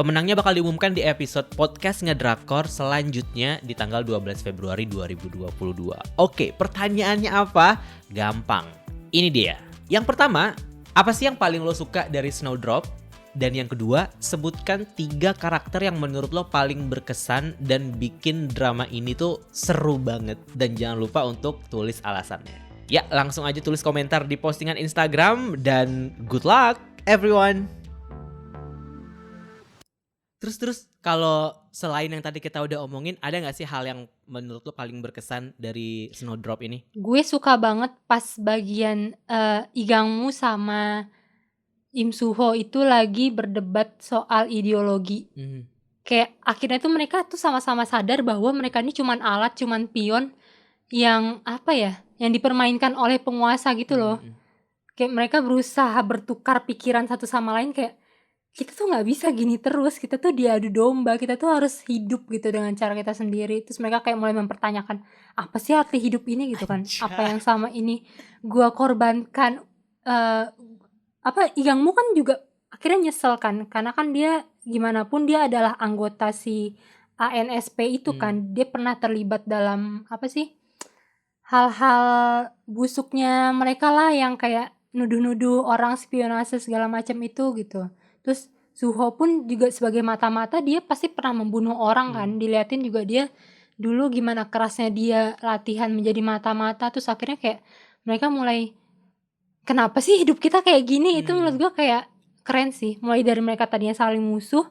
Pemenangnya bakal diumumkan di episode Podcast Ngedrakor selanjutnya di tanggal 12 Februari 2022. Oke, pertanyaannya apa? Gampang. Ini dia. Yang pertama, apa sih yang paling lo suka dari Snowdrop? Dan yang kedua, sebutkan 3 karakter yang menurut lo paling berkesan dan bikin drama ini tuh seru banget. Dan jangan lupa untuk tulis alasannya. Ya, langsung aja tulis komentar di postingan Instagram dan good luck everyone. Terus kalau selain yang tadi kita udah omongin, ada gak sih hal yang menurut lo paling berkesan dari Snowdrop ini? Gue suka banget pas bagian Igangmu sama Im Suho itu lagi berdebat soal ideologi. Kayak akhirnya tuh mereka tuh sama-sama sadar bahwa mereka ini cuman alat, cuman pion yang apa ya, yang dipermainkan oleh penguasa gitu loh. Kayak mereka berusaha bertukar pikiran satu sama lain, kayak kita tuh nggak bisa gini terus, kita tuh diadu domba, kita tuh harus hidup gitu dengan cara kita sendiri. Terus mereka kayak mulai mempertanyakan, apa sih arti hidup ini gitu kan? Apa yang sama ini gua korbankan? Igangmu kan juga akhirnya nyesel kan, karena kan dia gimana pun dia adalah anggota si ANSP itu kan. Dia pernah terlibat dalam apa sih, hal-hal busuknya mereka lah, yang kayak nuduh-nuduh orang spionase segala macam itu gitu. Terus Suho pun juga sebagai mata-mata, dia pasti pernah membunuh orang kan. Diliatin juga dia dulu gimana kerasnya dia latihan menjadi mata-mata. Terus akhirnya kayak mereka mulai, kenapa sih hidup kita kayak gini? Itu menurut gue kayak keren sih. Mulai dari mereka tadinya saling musuh,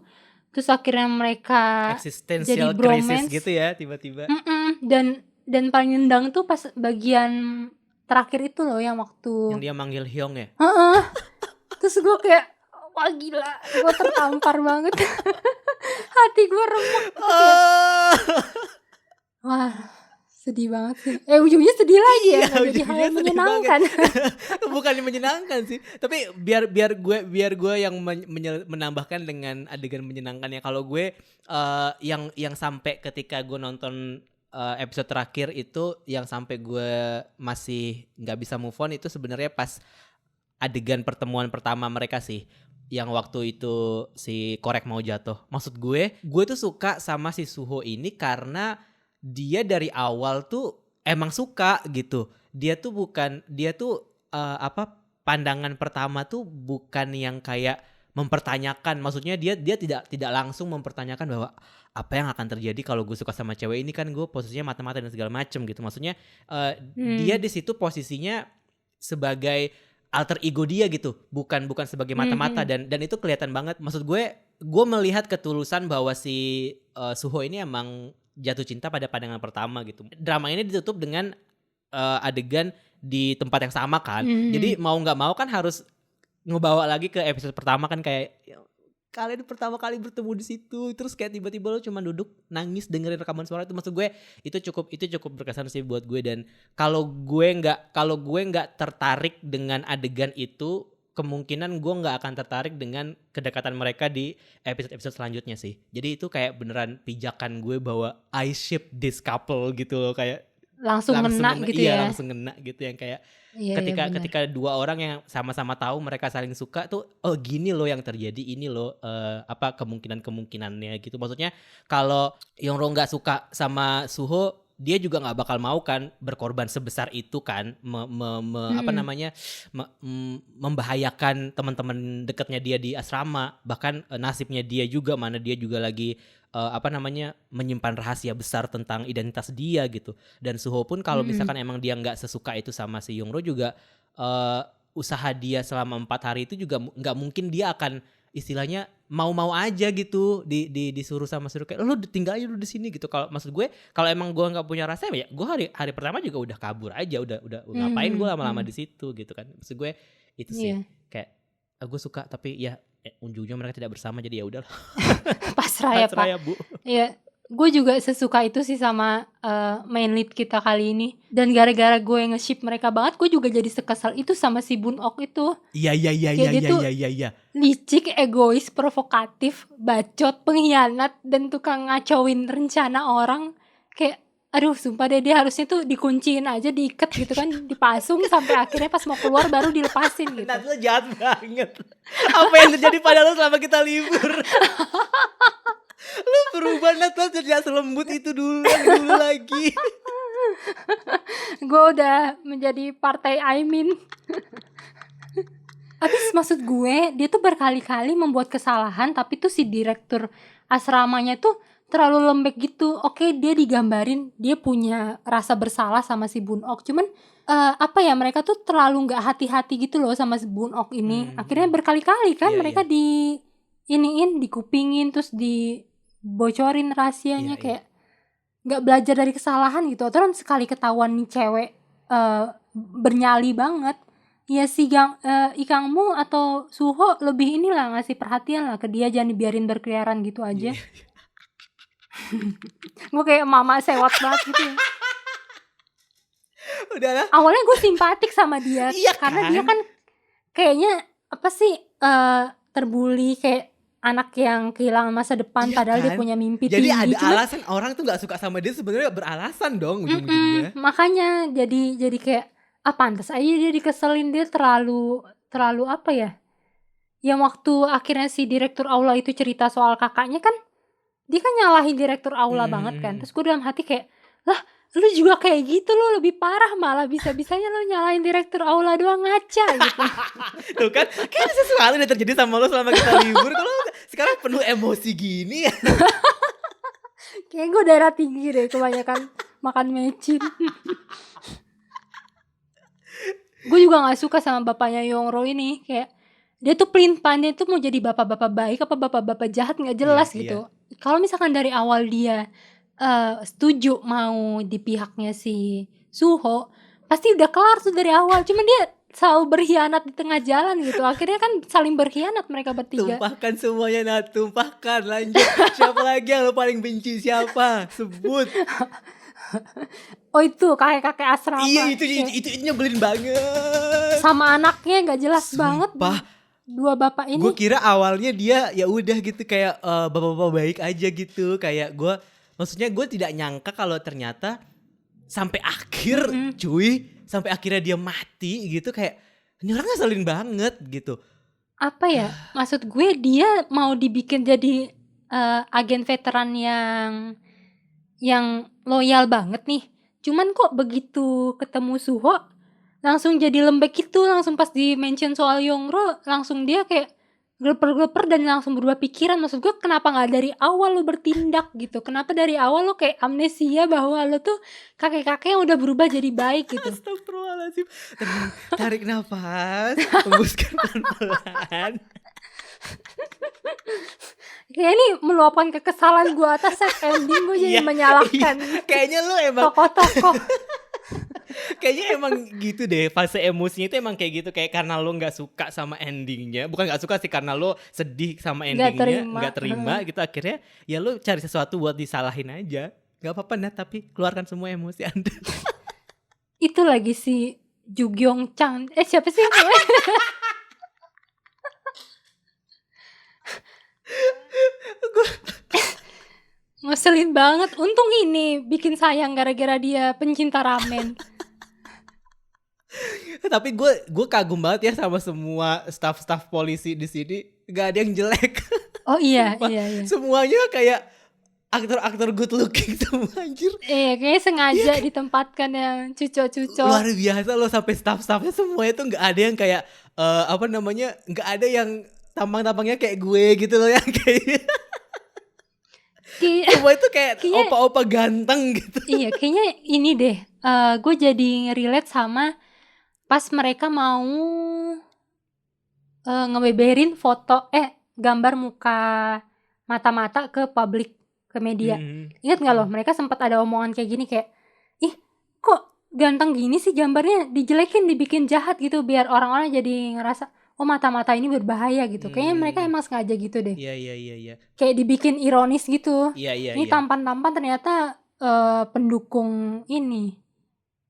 terus akhirnya mereka Existential jadi bromance crisis gitu ya tiba-tiba. Dan paling nendang tuh pas bagian terakhir itu loh, yang waktu Yang dia manggil Hyung ya. terus gue kayak, wah gila, gue tertampar banget. Hati gue remuk. Wah, sedih banget sih. Ujungnya sedih lagi ya, nggak jadi hal yang menyenangkan. Bukan yang menyenangkan sih, tapi biar gue yang menambahkan dengan adegan menyenangkannya. Kalau gue yang sampai ketika gue nonton episode terakhir itu, yang sampai gue masih nggak bisa move on itu sebenarnya pas adegan pertemuan pertama mereka sih, yang waktu itu si Korek mau jatuh. Maksud gue tuh suka sama si Suho ini karena dia dari awal tuh emang suka gitu. Dia tuh pandangan pertama tuh bukan yang kayak mempertanyakan. Maksudnya dia tidak langsung mempertanyakan bahwa apa yang akan terjadi kalau gue suka sama cewek ini, kan gue posisinya mata-mata dan segala macem gitu. Maksudnya dia di situ posisinya sebagai alter ego dia gitu, bukan sebagai mata-mata, dan itu kelihatan banget. Maksud gue melihat ketulusan bahwa si Suho ini emang jatuh cinta pada pandangan pertama gitu. Drama ini ditutup dengan adegan di tempat yang sama kan. Jadi mau nggak mau kan harus ngebawa lagi ke episode pertama kan, kayak kalian pertama kali bertemu di situ, terus kayak tiba-tiba lo cuma duduk nangis dengerin rekaman suara itu. Maksud gue itu cukup berkesan sih buat gue. Dan kalau gue nggak tertarik dengan adegan itu, kemungkinan gue nggak akan tertarik dengan kedekatan mereka di episode selanjutnya sih. Jadi itu kayak beneran pijakan gue bahwa I ship this couple gitu loh, kayak langsung ngena gitu ya. Iya, langsung ngena gitu, yang kayak ketika dua orang yang sama-sama tahu mereka saling suka tuh, oh gini loh yang terjadi, ini loh kemungkinannya gitu. Maksudnya kalau Yongro nggak suka sama Suho, dia juga nggak bakal mau kan berkorban sebesar itu kan, membahayakan teman-teman dekatnya dia di asrama. Bahkan nasibnya dia juga, mana dia juga lagi menyimpan rahasia besar tentang identitas dia gitu. Dan Suho pun kalau misalkan emang dia nggak sesuka itu sama si Yongro juga, usaha dia selama 4 hari itu juga nggak mungkin dia akan istilahnya mau aja gitu disuruh sama suruh kayak lu tinggal aja lu di sini gitu. Kalau maksud gue, kalau emang gue nggak punya rasa ya gue hari pertama juga udah kabur aja, udah ngapain gue lama-lama di situ gitu kan. Maksud gue itu sih kayak gue suka tapi ya ujung-ujungnya mereka tidak bersama, jadi ya udah pasrah ya Bu. Iya, gue juga sesuka itu sih sama main lead kita kali ini. Dan gara-gara gue nge-ship mereka banget, gue juga jadi sekesal itu sama si Bun Ok itu. Iya. Licik, egois, provokatif, bacot, pengkhianat, dan tukang ngacauin rencana orang. Kayak aduh sumpah deh, dia harusnya tuh dikunciin aja, diikat gitu kan, dipasung sampai akhirnya pas mau keluar baru dilepasin gitu. Nat, lo jahat banget. Apa yang terjadi pada lo selama kita libur? Lo berubah Nat, lo jadi selembut itu dulu lagi. Gue udah menjadi partai Aimin. Habis maksud gue, dia tuh berkali-kali membuat kesalahan, tapi tuh si direktur asramanya tuh terlalu lembek gitu. Oke, dia digambarin dia punya rasa bersalah sama si Bunok, cuman apa ya, mereka tuh terlalu nggak hati-hati gitu loh sama si Bunok ini. Akhirnya berkali-kali kan Iya, mereka dikupingin, terus dibocorin rahasianya, Iya, iya. kayak nggak belajar dari kesalahan gitu. Terus sekali ketahuan nih cewek bernyali banget, ya si Ikangmu atau Suho lebih inilah ngasih perhatian lah ke dia, jangan dibiarin berkeliaran gitu aja. Iya. Gue kayak mama sewot banget gitu ya. Udahlah. Awalnya gue simpatik sama dia Iya karena kan? dia kan kayaknya apa sih, terbuli, kayak anak yang kehilangan masa depan, Iya padahal dia kan? punya mimpi Jadi tinggi. ada Cuman alasan orang tuh nggak suka sama dia sebenarnya beralasan dong ujung-ujungnya. makanya jadi kayak pantas aja dia dikeselin, dia terlalu apa ya? Yang waktu akhirnya si direktur aula itu cerita soal kakaknya kan, dia kan nyalahin direktur aula banget kan. Terus gue dalam hati kayak, lah lu juga kayak gitu, lu lebih parah, malah bisa-bisanya lu nyalahin direktur aula doang, ngaca gitu. Tuh kan, kayaknya sesuatu yang terjadi sama lo selama kita libur. Kalau sekarang penuh emosi gini ya. Kayak gue darah tinggi deh kebanyakan makan mecin. Gue juga gak suka sama bapaknya Yongro ini, kayak dia tuh pelin-pelan, dia tuh mau jadi bapak-bapak baik apa bapak-bapak jahat gak jelas Iya, gitu. Kalau misalkan dari awal dia setuju mau di pihaknya si Suho, pasti udah kelar tuh dari awal. Cuman dia selalu berkhianat di tengah jalan gitu. Akhirnya kan saling berkhianat mereka bertiga. Tumpahkan semuanya, Nat, tumpahkan. Lanjut. Siapa lagi yang lo paling benci, siapa? Sebut. Oh itu kakek-kakek asrama. Iya, Kayak itu nyebelin banget. sama anaknya gak jelas banget. Sumpah. Dua bapak ini. Gue kira awalnya dia ya udah gitu kayak bapak-bapak baik aja gitu. Kayak gue, maksudnya gue tidak nyangka kalau ternyata sampai akhir cuy, sampai akhirnya dia mati gitu, kayak ini orang ngeselin banget gitu. Apa ya, maksud gue dia mau dibikin jadi agen veteran yang loyal banget nih. Cuman kok begitu ketemu Suho langsung jadi lembek gitu, langsung pas di mention soal Yongro langsung dia kayak geleper-geleper dan langsung berubah pikiran. Maksud gue kenapa gak dari awal lo bertindak gitu, kenapa dari awal lo kayak amnesia bahwa lo tuh kakek-kakek yang udah berubah jadi baik gitu. Astagfirullahaladzim. Tenang, tarik nafas, hembuskan pelan-pelan. Kayak ini meluapkan kekesalan gue atas set ending, gue jadi Iya, menyalahkan Kayaknya lu emang tokoh-tokoh. Kayaknya emang gitu deh, fase emosinya itu emang kayak gitu, kayak karena lo nggak suka sama endingnya, bukan nggak suka sih, karena lo sedih sama endingnya, nggak terima gitu, akhirnya ya lo cari sesuatu buat disalahin aja. Nggak apa-apa Nat, tapi keluarkan semua emosi Anda. Itu lagi si Jugyong Chang, siapa sih namanya? Ngeselin banget. Untung ini bikin sayang gara-gara dia pencinta ramen. Tapi gue kagum banget ya sama semua staff polisi di sini, nggak ada yang jelek. Oh iya, Sumpah, iya. semuanya kayak aktor-aktor good looking semua anjir. Iya, kayaknya sengaja ditempatkan yang cucok-cucok. Luar biasa loh, sampai staff-staffnya semuanya tuh nggak ada yang kayak nggak ada yang tampang-tampangnya kayak gue gitu loh, yang kayak semua itu kayak opa-opa ganteng gitu. Iya, kayaknya ini deh, gue jadi relate sama pas mereka mau ngebeberin foto gambar muka mata-mata ke publik, ke media. Ingat gak loh, mereka sempat ada omongan kayak gini, kayak ih kok ganteng gini sih gambarnya, dijelekin, dibikin jahat gitu biar orang-orang jadi ngerasa oh mata-mata ini berbahaya gitu. Kayaknya mereka emang sengaja gitu deh. Iya. Kayak dibikin ironis gitu. Iya. Ini tampan-tampan ternyata pendukung ini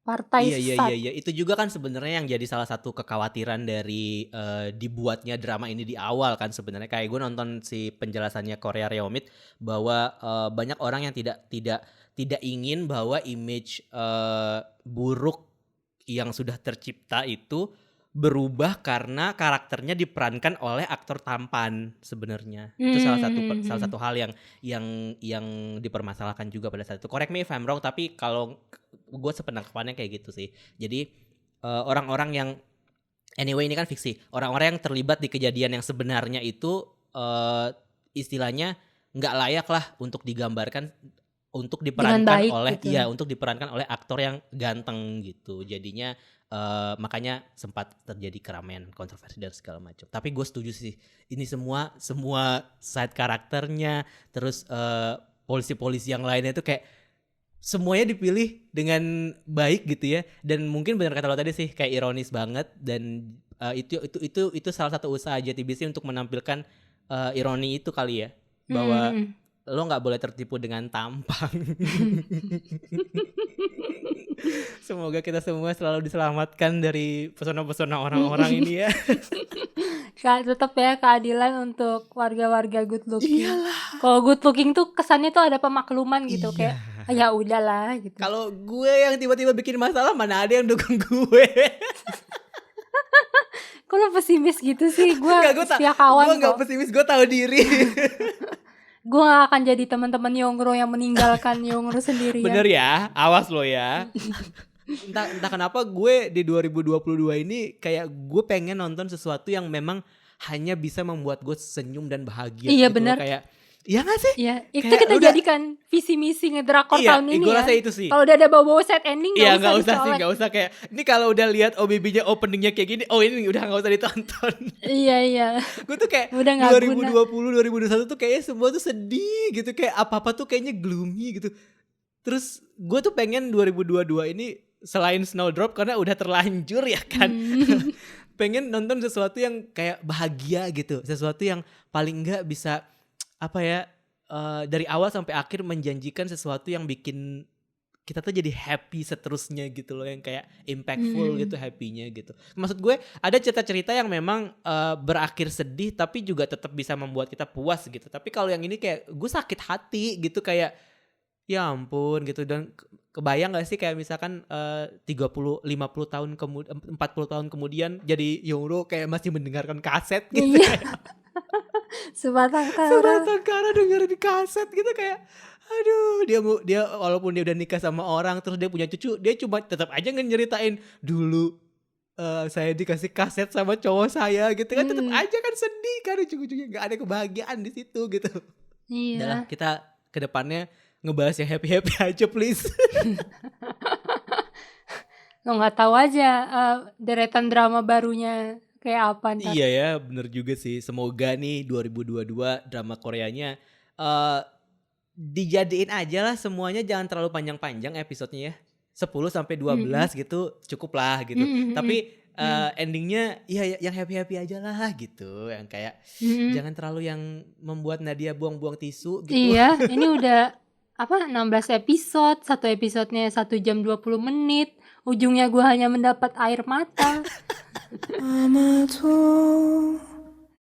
partai sesat. Iya. Itu juga kan sebenarnya yang jadi salah satu kekhawatiran dari dibuatnya drama ini di awal kan sebenarnya. Kayak gue nonton si penjelasannya Korea Reomit bahwa banyak orang yang tidak ingin bahwa image buruk yang sudah tercipta itu berubah karena karakternya diperankan oleh aktor tampan sebenarnya. Itu salah satu hal yang dipermasalahkan juga pada saat itu. Correct me if I'm wrong, tapi kalau gue sepenangkapannya kayak gitu sih. Jadi orang-orang yang anyway ini kan fiksi, orang-orang yang terlibat di kejadian yang sebenarnya itu istilahnya nggak layak lah untuk digambarkan, untuk Dengan diperankan baik oleh gitu. untuk diperankan oleh aktor yang ganteng gitu. Jadinya makanya sempat terjadi keramaian, kontroversi dan segala macam. Tapi gue setuju sih, ini semua side karakternya, terus polisi-polisi yang lainnya itu kayak semuanya dipilih dengan baik gitu ya. Dan mungkin benar kata lo tadi sih, kayak ironis banget. Dan itu salah satu usaha JTBC untuk menampilkan ironi itu kali ya, bahwa lo nggak boleh tertipu dengan tampang. Semoga kita semua selalu diselamatkan dari pesona-pesona orang-orang ini ya. Tetap ya keadilan untuk warga-warga good looking. Iyalah. Kalau good looking tuh kesannya tuh ada pemakluman gitu, Iya. kayak ya udahlah gitu. Kalau gue yang tiba-tiba bikin masalah, mana ada yang dukung gue. Kok lo pesimis gitu sih? Gue Enggak, gue setia kawan gue nggak kok. pesimis, gue tahu diri. Gue gak akan jadi teman-teman Yongro yang meninggalkan Yongro sendirian. Bener ya, awas lo ya. Entah kenapa gue di 2022 ini kayak gue pengen nonton sesuatu yang memang hanya bisa membuat gue senyum dan bahagia. Iya, gitu bener. loh. Kayak iya gak sih? Iya, itu Kayak kita udah- jadikan visi misi ngedrakor Iya, tahun ini gue ya. rasa itu sih. Kalau udah ada bau-bau set ending Iya, gak nggak usah sih, dicolek. nggak usah kayak ini kalau udah lihat OBB-nya openingnya kayak gini, oh ini udah nggak usah ditonton. Iya. Gue tuh kayak Udah nggak 2020 2021 tuh kayaknya semua tuh sedih gitu, kayak apa-apa tuh kayaknya gloomy gitu. Terus gue tuh pengen 2022 ini selain Snowdrop karena udah terlanjur ya kan. Pengen nonton sesuatu yang kayak bahagia gitu, sesuatu yang paling enggak bisa apa ya, dari awal sampai akhir menjanjikan sesuatu yang bikin kita tuh jadi happy seterusnya gitu loh, yang kayak impactful gitu, happy-nya gitu. Maksud gue ada cerita-cerita yang memang berakhir sedih tapi juga tetap bisa membuat kita puas gitu. Tapi kalau yang ini kayak gue sakit hati gitu, kayak ya ampun gitu. Dan kebayang gak sih kayak misalkan 30-50 tahun kemudian, 40 tahun kemudian jadi Yongro kayak masih mendengarkan kaset gitu. Iya. Sebatang kara. Kara dengerin kaset gitu, kayak aduh, dia walaupun dia udah nikah sama orang terus dia punya cucu, dia cuma tetap aja nyeritain dulu saya dikasih kaset sama cowok saya gitu kan. Tetap aja kan sedih kan, ujung-ujungnya nggak ada kebahagiaan di situ gitu. Iya. Udahlah, kita kedepannya ngebahas yang happy aja please. Lo gak tahu aja deretan drama barunya kayak apa ntar. Iya ya, bener juga sih. Semoga nih 2022 drama Koreanya dijadiin aja lah semuanya, jangan terlalu panjang-panjang episodenya ya. 10-12 gitu cukup lah gitu. Tapi endingnya ya yang happy aja lah gitu. Yang kayak jangan terlalu yang membuat Nadia buang-buang tisu gitu. Iya, ini udah 16 episode, satu episodenya 1 jam 20 menit. Ujungnya gue hanya mendapat air mata. 아마도